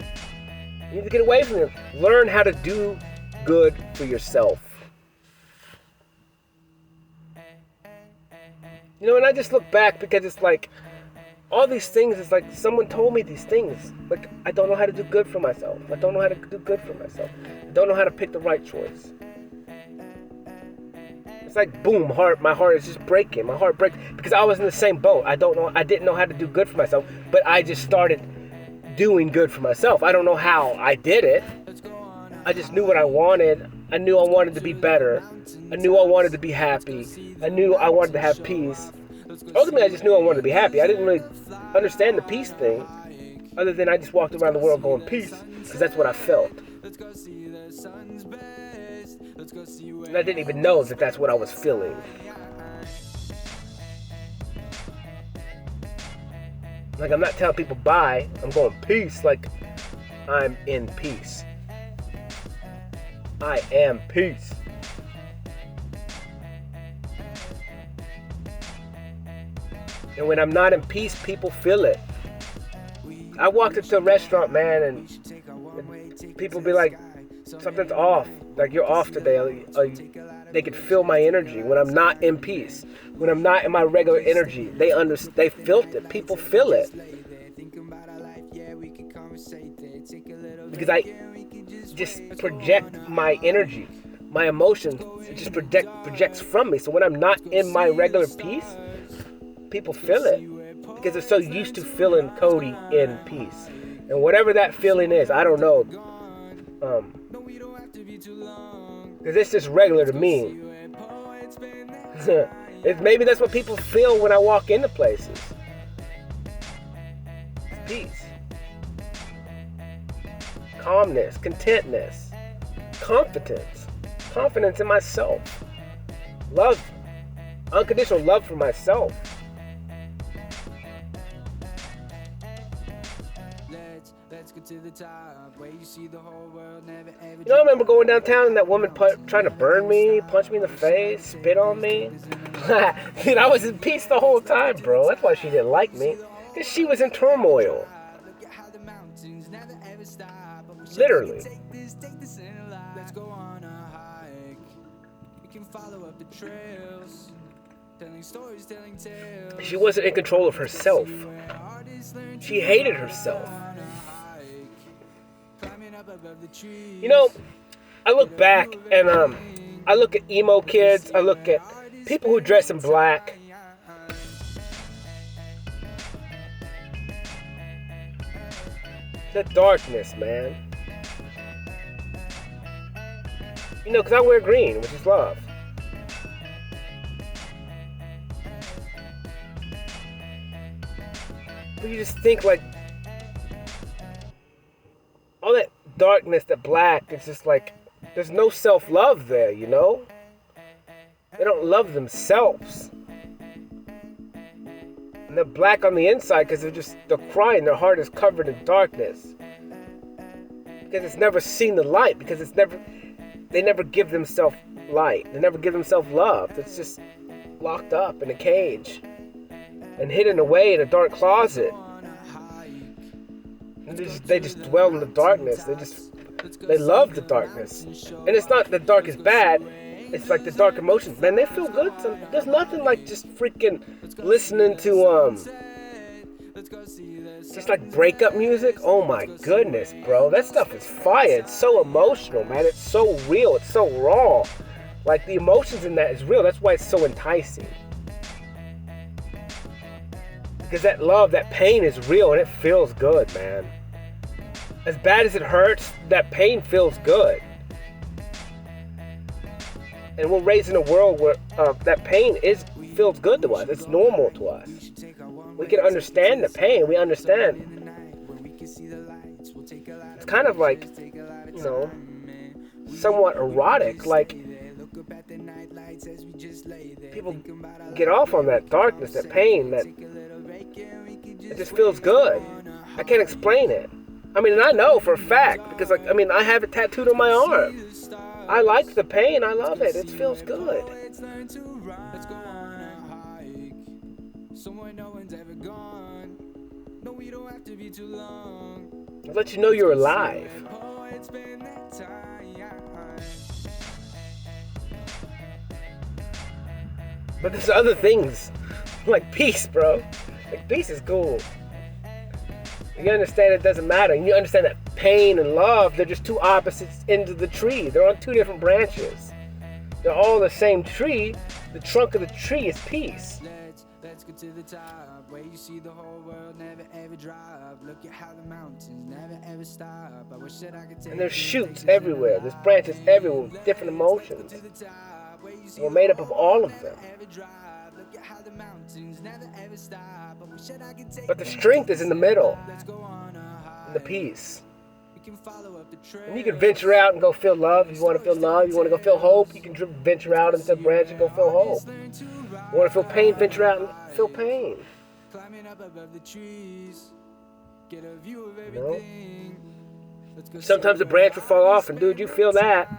You need to get away from them. Learn how to do good for yourself. You know, and I just look back because it's like, all these things, it's like someone told me these things. Like, I don't know how to do good for myself. I don't know how to do good for myself. I don't know how to pick the right choice. It's like, boom, my heart is just breaking. My heart breaks because I was in the same boat. I didn't know how to do good for myself, but I just started doing good for myself. I don't know how I did it. I just knew what I wanted. I knew I wanted to be better. I knew I wanted to be happy. I knew I wanted to have peace. Ultimately, I just knew I wanted to be happy. I didn't really understand the peace thing, other than I just walked around the world going peace, because that's what I felt. And I didn't even know that that's what I was feeling. Like, I'm not telling people bye. I'm going peace, like I'm in peace. I am peace. And when I'm not in peace, people feel it. I walked into a restaurant, man, and people be like, something's off. Like, you're off today. They could feel my energy when I'm not in peace. When I'm not in my regular energy, they felt it. People feel it. Because I just project my energy, my emotions. It just projects from me. So when I'm not in my regular peace, people feel it. Because they're so used to feeling Cody in peace. And whatever that feeling is, I don't know. Because it's just regular to me. Maybe that's what people feel when I walk into places. Peace. Calmness, contentness, confidence. Confidence in myself. Love. Unconditional love for myself. You know, I remember going downtown and that woman trying to burn me, punch me in the face, spit on me. Dude, I was in peace the whole time, bro. That's why she didn't like me. Because she was in turmoil. Literally. She wasn't in control of herself. She hated herself. You know, I look back and I look at emo kids, I look at people who dress in black. The darkness, man. You know, because I wear green, which is love. But you just think like all that darkness, that black, it's just like there's no self-love there, you know? They don't love themselves. And they're black on the inside because they're crying, their heart is covered in darkness. Because it's never seen the light, because they never give themselves light. They never give themselves love. It's just locked up in a cage and hidden away in a dark closet. And they just dwell in the darkness. They love the darkness. And it's not the dark is bad. It's like the dark emotions. Man, they feel good. There's nothing like just freaking listening to just like breakup music. Oh my goodness, bro. That stuff is fire. It's so emotional, man. It's so real. It's so raw. Like the emotions in that is real. That's why it's so enticing. Because that love, that pain is real and it feels good, man. As bad as it hurts, that pain feels good. And we're raised in a world where that pain feels good to us. It's normal to us. We can understand the pain. We understand. It's kind of like, you know, somewhat erotic. Like, people get off on that darkness, that pain, that it just feels good. I can't explain it. I mean, and I know for a fact, because like, I mean, I have it tattooed on my arm. I like the pain. I love it. It feels good. It'll let you know you're alive. But there's other things, like peace, bro. Like peace is cool. You understand it doesn't matter. And you understand that pain and love, they're just two opposites ends of the tree. They're on two different branches. They're all the same tree. The trunk of the tree is peace. Let's go to the top where you see the whole world never ever drop. Look at how the mountains never ever stop. I wish that I could take. And there's shoots everywhere. There's branches everywhere with different emotions. We're made up of all of them. But the strength is in the middle, in the peace. And you can venture out and go feel love. If you want to feel love, you want to go feel hope, you can venture out into the branch and go feel hope. You want to feel pain, venture out and feel pain. You know? Sometimes the branch will fall off, and dude, you feel that.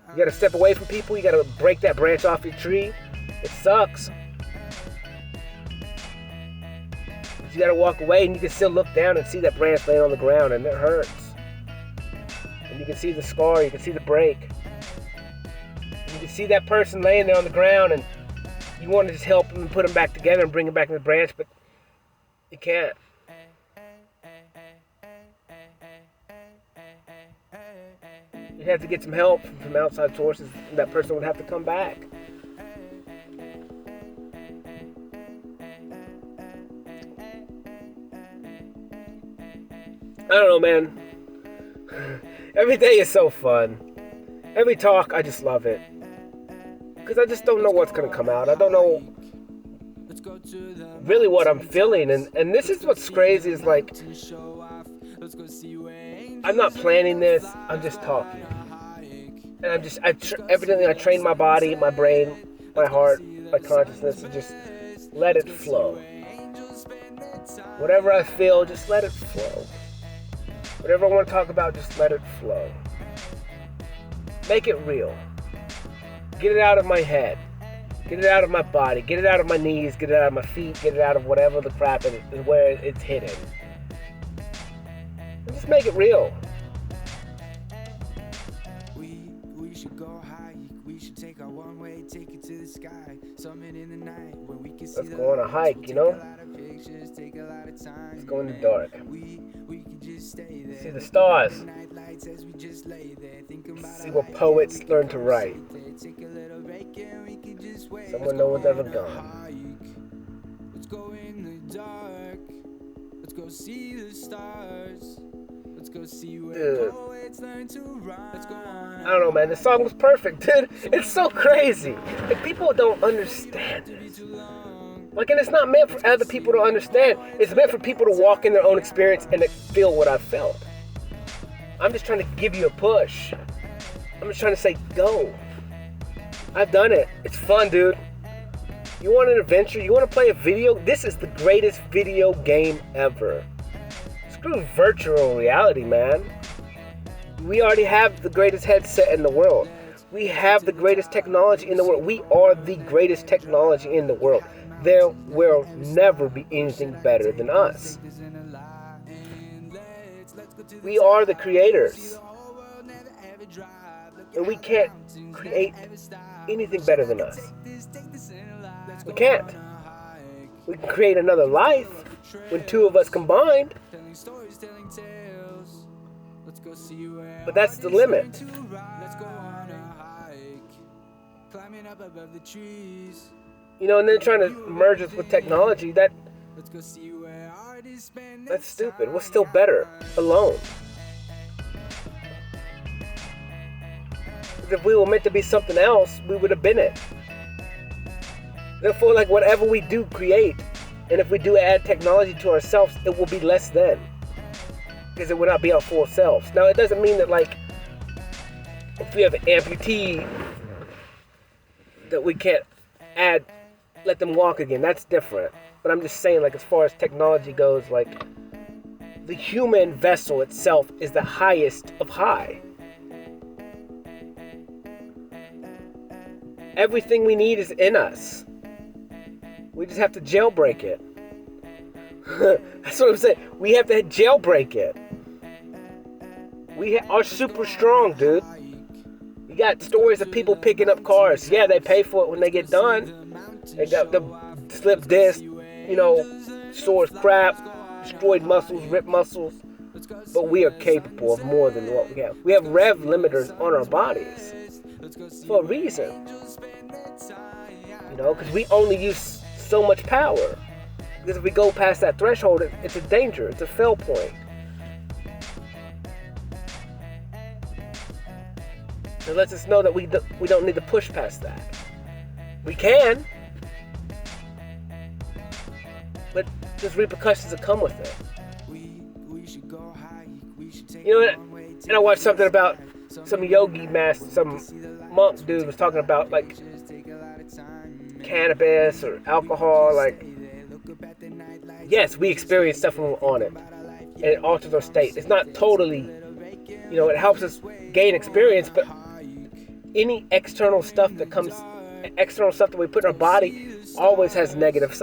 You got to step away from people. You got to break that branch off your tree. It sucks. You gotta walk away, and you can still look down and see that branch laying on the ground, and it hurts. And you can see the scar, you can see the break. And you can see that person laying there on the ground, and you want to just help them and put them back together and bring them back in the branch, but you can't. You have to get some help from outside sources, and that person would have to come back. I don't know, man. Every day is so fun. Every talk, I just love it. Because I just don't know what's going to come out. I don't know really what I'm feeling. And this is what's crazy is like, I'm not planning this. I'm just talking. And evidently I train my body, my brain, my heart, my consciousness to just let it flow. Whatever I feel, just let it flow. Whatever I want to talk about, just let it flow. Make it real. Get it out of my head. Get it out of my body. Get it out of my knees. Get it out of my feet. Get it out of whatever the crap is where it's hidden. And just make it real. We should go hike. We should Let's go on a hike, you know? Let's go in the dark. See the stars. See what poets learn to write. Someone no one's ever gone. Let's go in the dark. Let's go see the stars. Let's go see where poets learn to rhyme. Let's go on. I don't know, man. The song was perfect, dude. It's so crazy. Like, people don't understand this. Like, and it's not meant for other people to understand. It's meant for people to walk in their own experience and to feel what I felt. I'm just trying to give you a push. I'm just trying to say, go. I've done it. It's fun, dude. You want an adventure? You want to play a video? This is the greatest video game ever. Screw virtual reality, man. We already have the greatest headset in the world. We have the greatest technology in the world. We are the greatest technology in the world. There will never be anything better than us. We are the creators. And we can't create anything better than us. We can't. We can create another life when two of us combined. But that's the limit. You know, and then trying to merge us with technology, that's stupid. We're still better alone. If we were meant to be something else, we would have been it. Therefore, like, whatever we do create, and if we do add technology to ourselves, it will be less than. Because it will not be our full selves. Now, it doesn't mean that, like, if we have an amputee, that we can't let them walk again. That's different. But I'm just saying, like, as far as technology goes, like, the human vessel itself is the highest of high. Everything we need is in us. We just have to jailbreak it. That's what I'm saying. We have to jailbreak it. We are super strong, dude. You got stories of people picking up cars. Yeah, they pay for it when they get done. They got the slip disc, you know, sores crap, destroyed muscles, ripped muscles. But we are capable of more than what we have. We have rev limiters on our bodies for a reason. You know, because we only use so much power. Because if we go past that threshold, it's a danger. It's a fail point. It lets us know that we don't need to push past that. We can, but there's repercussions that come with it. You know, and I watched something about some yogi master, some monk dude was talking about, like, cannabis or alcohol. Like, yes, we experience stuff when we're on it, and it alters our state. It's not totally, you know, it helps us gain experience, but any external stuff that we put in our body always has negative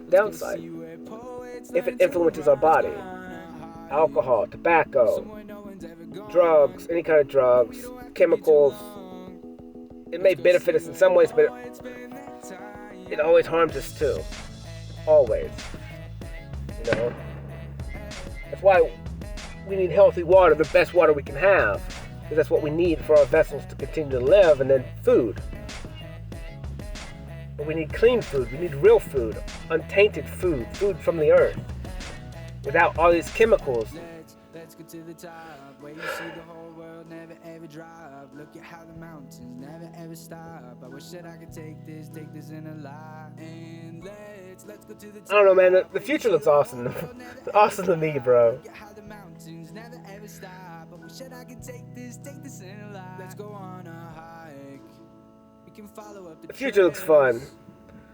downside. If it influences our body. Alcohol, tobacco, drugs, any kind of drugs, chemicals. It may benefit us in some ways, but it always harms us too. Always. You know? That's why we need healthy water, the best water we can have. Because that's what we need for our vessels to continue to live, and then food. But we need clean food. We need real food. Untainted food. Food from the earth. Without all these chemicals. Let's get to the top where you see the whole world never ever drop. Look at how the mountains never ever stop. I wish that I could take this in a lot. And let's go to the top. I don't know, man. The future looks awesome. Awesome to me, bro. Look at how the mountains never ever stop. I wish that I could take this in a lot. Let's go on a hike. We can follow up the future looks fun.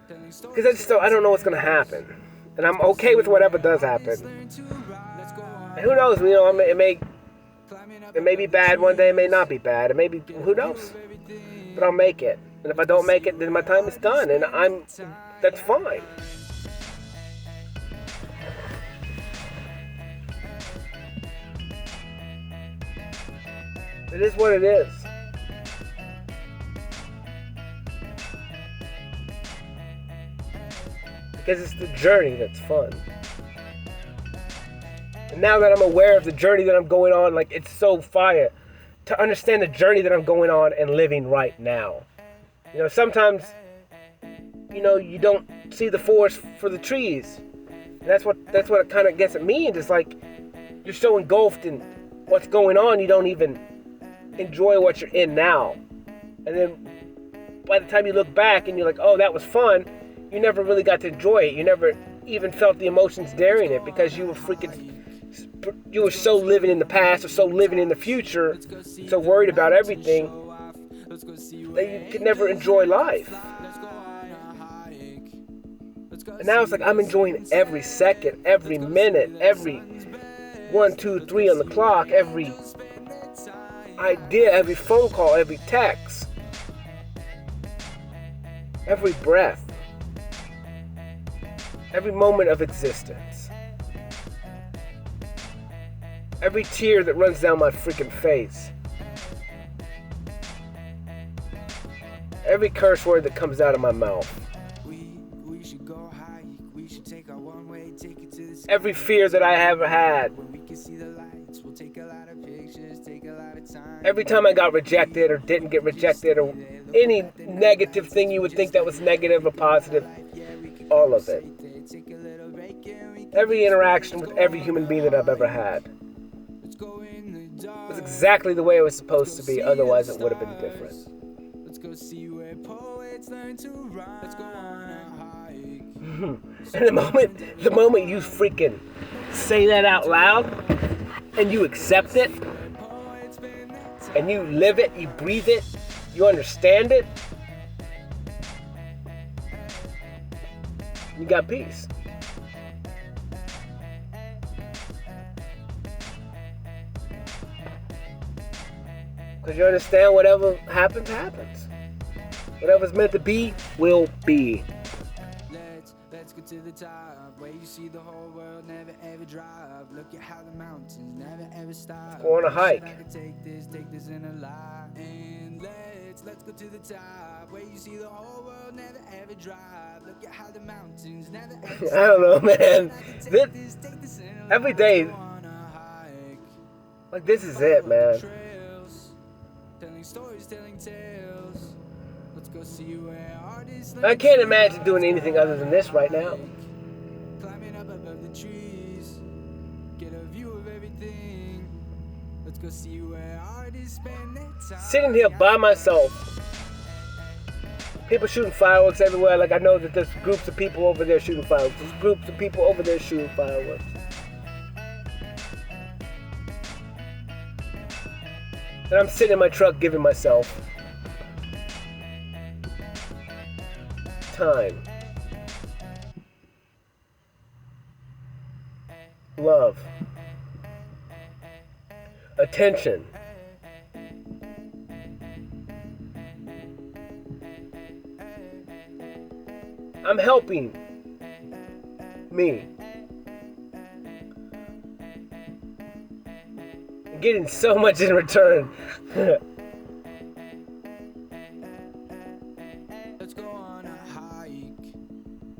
Because I don't know what's gonna happen. And I'm okay with whatever does happen. And who knows, you know, it may be bad one day, it may not be bad. It may be, who knows? But I'll make it. And if I don't make it, then my time is done. And that's fine. It is what it is. Because it's the journey that's fun. And now that I'm aware of the journey that I'm going on, like, it's so fire to understand the journey that I'm going on and living right now. You know, sometimes, you know, you don't see the forest for the trees. And that's what it kind of gets at me. And it's like, you're so engulfed in what's going on, you don't even enjoy what you're in now. And then by the time you look back and you're like, oh, that was fun, you never really got to enjoy it. You never even felt the emotions during it because you were so living in the past or so living in the future, so worried about everything that you could never enjoy life. And now it's like I'm enjoying every second, every minute, every 1, 2, 3 on the clock, every idea, every phone call, every text, every breath, every moment of existence, every tear that runs down my freaking face, every curse word that comes out of my mouth, every fear that I ever had, every time I got rejected or didn't get rejected or any negative thing you would think that was negative or positive, all of it. Every interaction with every human being that I've ever had was exactly the way it was supposed to be, otherwise it would have been different. And the moment you freaking say that out loud and you accept it and you live it, you breathe it, you understand it, you got peace. Because you understand whatever happens, happens. Whatever's meant to be, will be. Let's go to the top, where you see the whole world never ever drop. Look at how the mountains never ever stop. Go on a hike. I could take this in a lot. And let's go to the top, where you see the whole world never ever drop. Look at how the mountains never ever I don't know, man. Every day, like, this is it, man. Telling stories, telling tales. Let's go see where artists. I can't imagine doing anything other than this right now. Climbing up above the trees, get a view of everything. Let's go see where artists spend their time. Sitting here by myself. People shooting fireworks everywhere. Like, I know that there's groups of people over there shooting fireworks. There's groups of people over there shooting fireworks. And I'm sitting in my truck giving myself time, love, attention. I'm helping me. Getting so much in return. Let's go on a hike.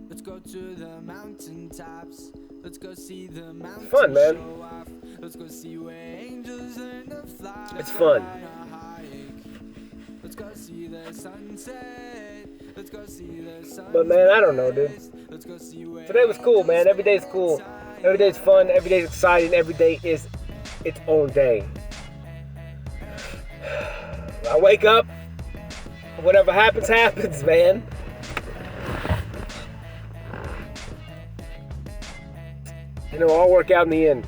Let's go to the mountain tops. Let's go see the mountains. Fun, man. Show off. Let's go see where angels learn to fly. It's fun. Let's go see the sunset. Let's go see the sun. But man, I don't know, dude. Let's go see where Today was cool, man. Every day is cool. Every day is fun. Every day is exciting. Every day is its own day. I wake up. Whatever happens, happens, man. You know, I'll work out in the end.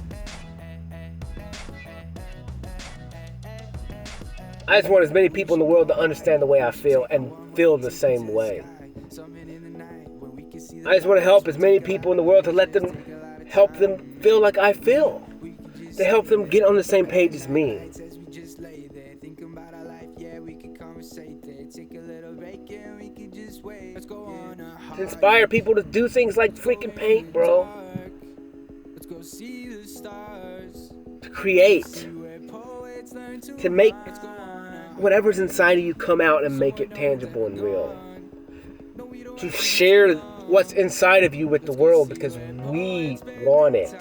I just want as many people in the world to understand the way I feel and feel the same way. I just want to help as many people in the world to help them feel like I feel. To help them get on the same page as me. To inspire people to do things like freaking paint, bro. To create. To make whatever's inside of you come out and make it tangible and real. To share what's inside of you with the world because we want it.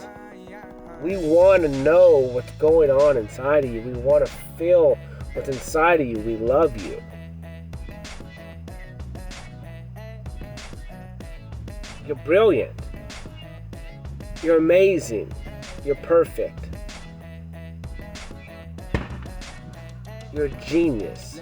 We want to know what's going on inside of you. We want to feel what's inside of you. We love you. You're brilliant. You're amazing. You're perfect. You're a genius.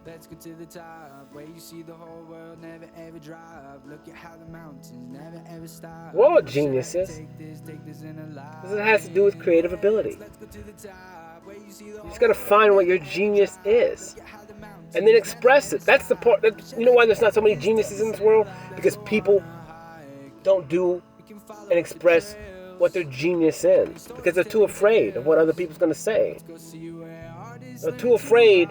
Let's go to the top where you see the whole world never ever drop. Look at how the mountains never ever stop. We're all geniuses. Because it has to do with creative ability. You just gotta find what your genius is. And then express it. That's the part. You know why there's not so many geniuses in this world? Because people don't do and express what their genius is. Because they're too afraid of what other people's gonna say. They're too afraid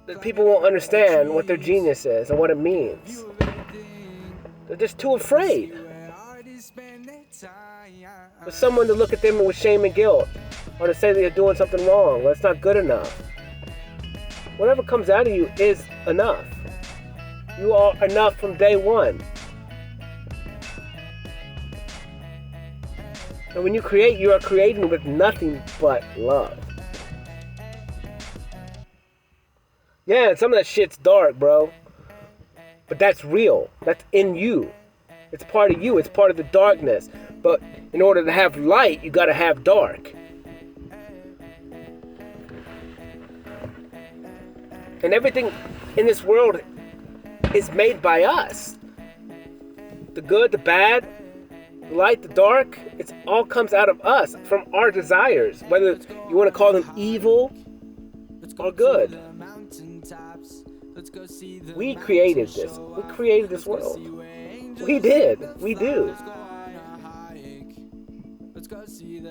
that people won't understand what their genius is and what it means. They're just too afraid for someone to look at them with shame and guilt, or to say that you're doing something wrong, or it's not good enough. Whatever comes out of you is enough. You are enough from day one. And when you create, you are creating with nothing but love. Yeah, some of that shit's dark, bro. But that's real. That's in you. It's part of you. It's part of the darkness. But in order to have light, you gotta have dark. And everything in this world is made by us. The good, the bad, the light, the dark, it all comes out of us, from our desires. Whether you want to call them evil or good. We created this. We created this world. We did. We do.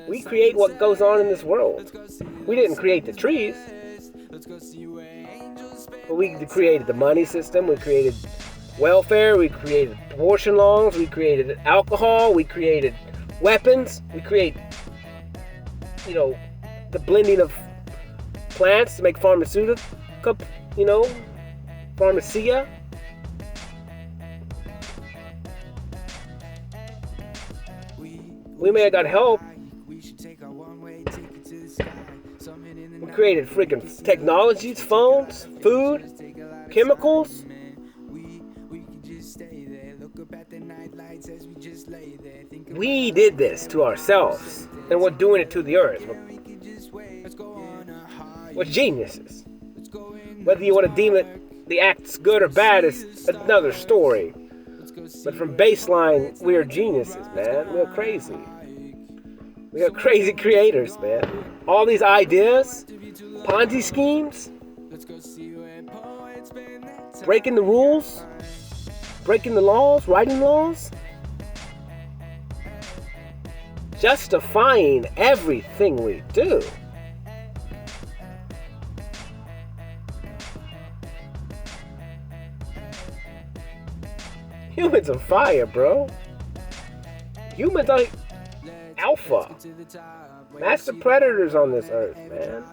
We create what goes on in this world. We didn't create the trees. But we created the money system. We created welfare. We created abortion laws. We created alcohol. We created weapons. We create, the blending of plants to make pharmaceutical, pharmacia. We may have got help. We created freaking technologies, phones, food, chemicals. We did this to ourselves, and we're doing it to the earth. We're geniuses. Whether you want to deem it the act's good or bad is another story. But from baseline, we are geniuses, man. We're crazy. We are crazy creators, man. All these ideas, Ponzi schemes, breaking the rules, breaking the laws, writing laws, justifying everything we do. Humans are fire, bro. Humans are alpha. Master predators on this earth, man.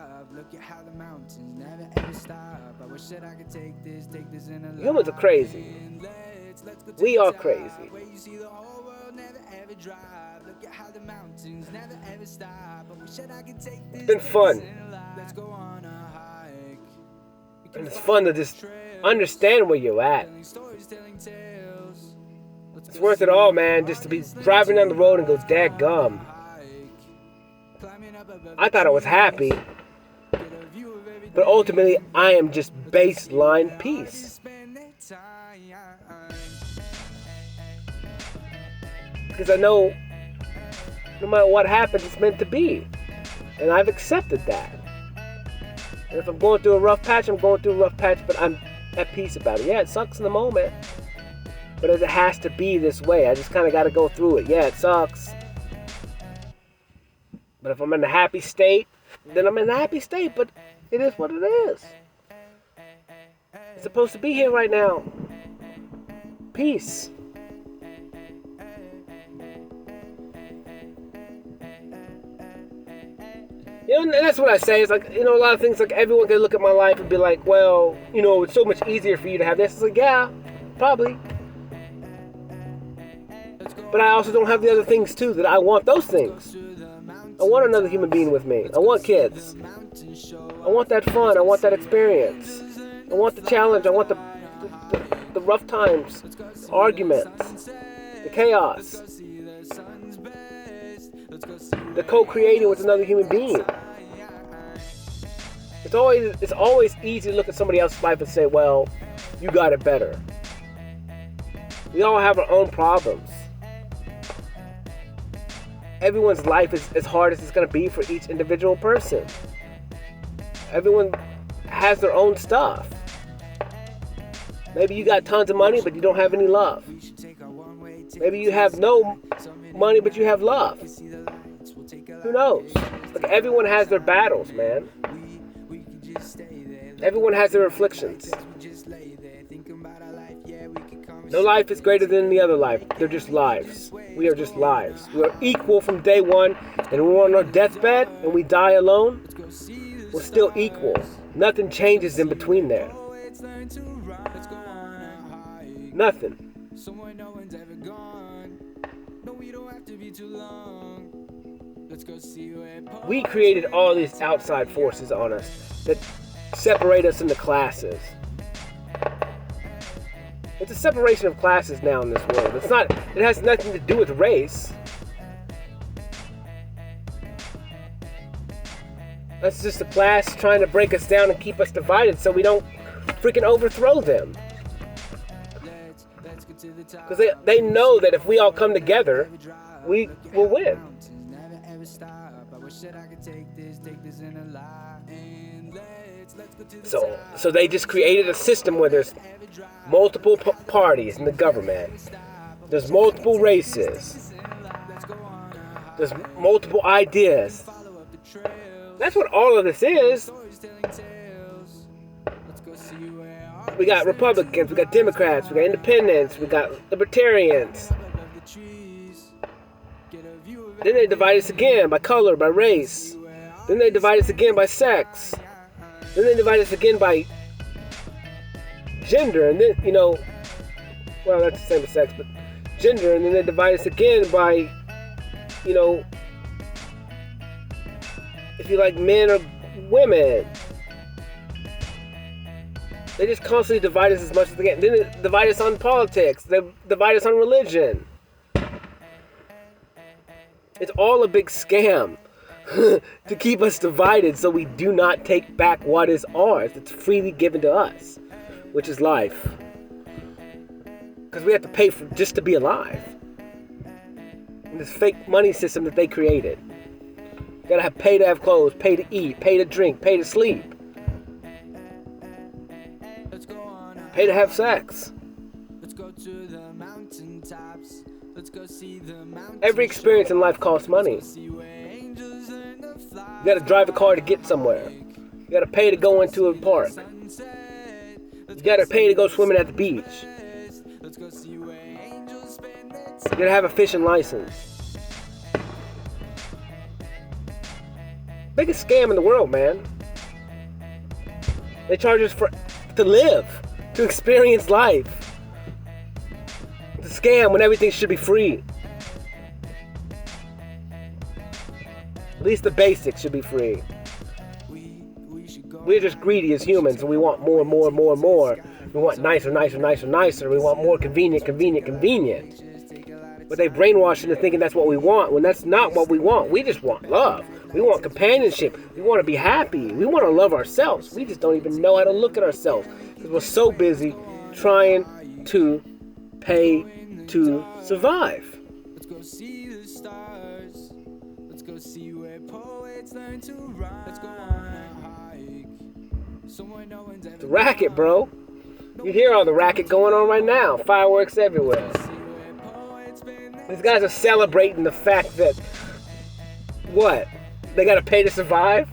Humans are crazy. We are crazy. It's been fun. And it's fun to just understand where you're at. It's worth it all, man, just to be driving down the road and go, dadgum. I thought I was happy. But ultimately, I am just baseline peace. Because I know no matter what happens, it's meant to be. And I've accepted that. And if I'm going through a rough patch, I'm going through a rough patch, but I'm at peace about it. Yeah, it sucks in the moment. But it has to be this way. I just kind of got to go through it. Yeah, it sucks. But if I'm in a happy state, then I'm in a happy state. But it is what it is. It's supposed to be here right now. Peace. And that's what I say. It's like, a lot of things, like everyone can look at my life and be like, well, it's so much easier for you to have this. It's like, yeah, probably. But I also don't have the other things too that I want those things. I want another human being with me. I want kids. I want that fun. I want that experience. I want the challenge. I want the rough times, arguments, the chaos, the co-creating with another human being. It's always easy to look at somebody else's life and say, well, you got it better. We all have our own problems. Everyone's life is as hard as it's going to be for each individual person. Everyone has their own stuff. Maybe you got tons of money, but you don't have any love. Maybe you have no money, but you have love. Who knows? Look, everyone has their battles, man. Everyone has their afflictions. No life is greater than the other life. They're just lives. We are just lives. We are equal from day one. And when we're on our deathbed and we die alone, we're still equal. Nothing changes in between there. Nothing. We created all these outside forces on us that separate us into classes. It's a separation of classes now in this world. It has nothing to do with race. That's just a class trying to break us down and keep us divided so we don't freaking overthrow them. Because they know that if we all come together, we will win. So they just created a system where there's multiple parties in the government. There's multiple races. There's multiple ideas. That's what all of this is. We got Republicans, we got Democrats, we got Independents, we got Libertarians. Then they divide us again by color, by race. Then they divide us again by sex. Then they divide us again by gender. And then, well, that's the same as sex, but gender. And then they divide us again by, if you like men or women. They just constantly divide us as much as they can. Then they divide us on politics. They divide us on religion. It's all a big scam to keep us divided so we do not take back what is ours. It's freely given to us, which is life. Because we have to pay for just to be alive. In this fake money system that they created. You gotta pay to have clothes, pay to eat, pay to drink, pay to sleep. Pay to have sex. Every experience in life costs money. You gotta drive a car to get somewhere. You gotta pay to go into a park. You gotta pay to go swimming at the beach. You gotta have a fishing license. Biggest scam in the world, man. They charge us to live, to experience life. It's a scam when everything should be free. At least the basics should be free. We're just greedy as humans, and we want more and more and more and more. We want nicer, nicer, nicer, nicer. We want more convenient, convenient, convenient. But they brainwash us into thinking that's what we want, when that's not what we want. We just want love. We want companionship. We want to be happy. We want to love ourselves. We just don't even know how to look at ourselves because we're so busy trying to pay to survive. Let's go see the stars. Let's go see where poets learn to write. Let's go on a hike. Somewhere no one's ever The racket, bro. You hear all the racket going on right now. Fireworks everywhere. These guys are celebrating the fact that, what? They gotta pay to survive?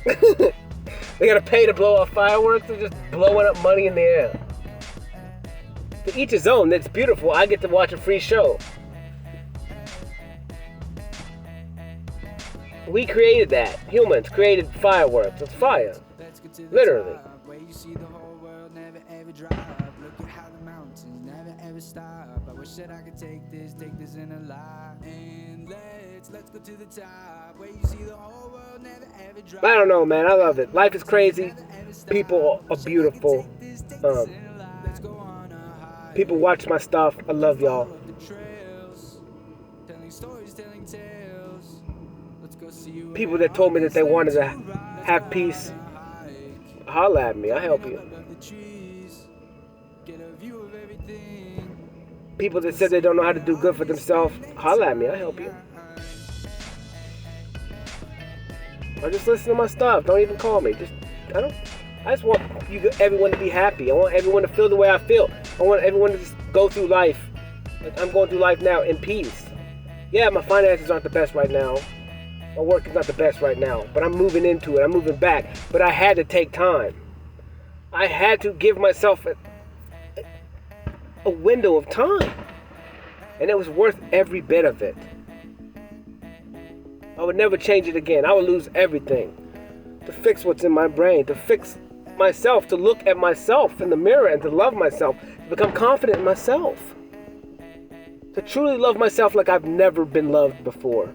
They gotta pay to blow off fireworks? They're just blowing up money in the air. To each his own. It's beautiful. I get to watch a free show. We created that. Humans created fireworks. It's fire. Literally. Where you see the whole world never ever drop. Look at how the mountains never ever stop. wish that I could take this in a lie. And let's go to the top, where you see the whole world never ever drop. I don't know, man. I love it. Life is crazy. People are beautiful. People watch my stuff. I love y'all. People that told me that they wanted to have peace, holla at me. I'll help you. People that said they don't know how to do good for themselves, holla at me. I'll help you. Or just listen to my stuff. Don't even call me. I just want everyone to be happy. I want everyone to feel the way I feel. I want everyone to just go through life like I'm going through life now in peace. Yeah, my finances aren't the best right now. My work is not the best right now. But I'm moving into it. I'm moving back. But I had to take time. I had to give myself a window of time. And it was worth every bit of it. I would never change it again. I would lose everything to fix what's in my brain, to fix myself, to look at myself in the mirror and to love myself, to become confident in myself, to truly love myself like I've never been loved before.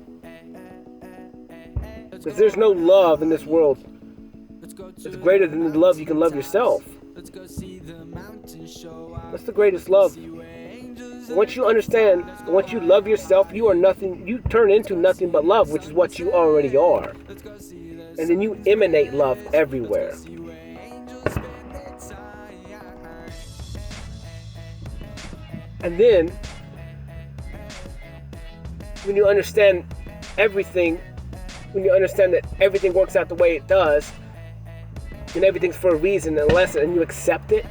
Because there's no love in this world that's greater than the love you can love yourself. That's the greatest love. Once you understand, once you love yourself, you are nothing, you turn into nothing but love, which is what you already are. And then you emanate love everywhere. And then, when you understand everything, when you understand that everything works out the way it does, and everything's for a reason and a lesson, and you accept it,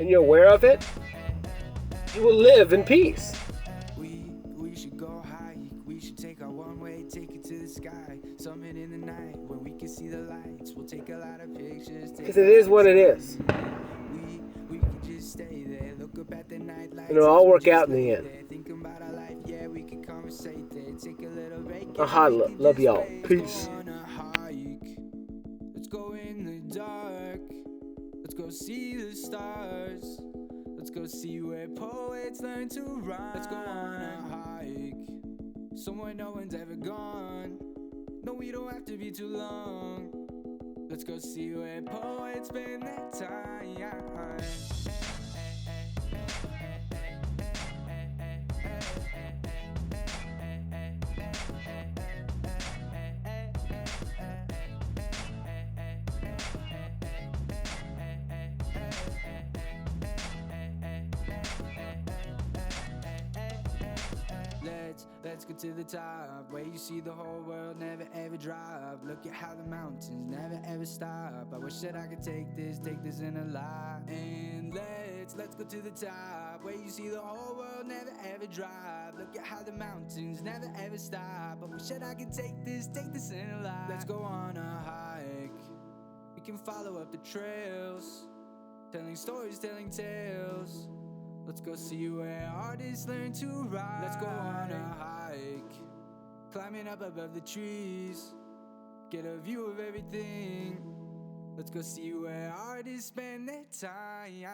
and you're aware of it, you will live in peace. We should go hike, we should take our one way, take it to the sky, summit in the night, where we can see the lights, we'll take a lot of pictures. Because it is what it is. We can just stay there, look up at the night lights. And it'll all work out in the end. Think about our life, yeah, we can conversate there, take a little break. Holla, love y'all. Peace. Let's go in the dark, let's go see the stars. Let's go see where poets learn to rhyme. Let's go on a hike, somewhere no one's ever gone. No, we don't have to be too long. Let's go see where poets spend their time. Let's go to the top, where you see the whole world never ever drop. Look at how the mountains never ever stop. I wish that I could take this in a lie. And let's go to the top, where you see the whole world never ever drop. Look at how the mountains never ever stop. I wish that I could take this in a lie. Let's go on a hike, we can follow up the trails, telling stories, telling tales. Let's go see where artists learn to write. Let's go on a hike, climbing up above the trees, get a view of everything. Let's go see where artists spend their time.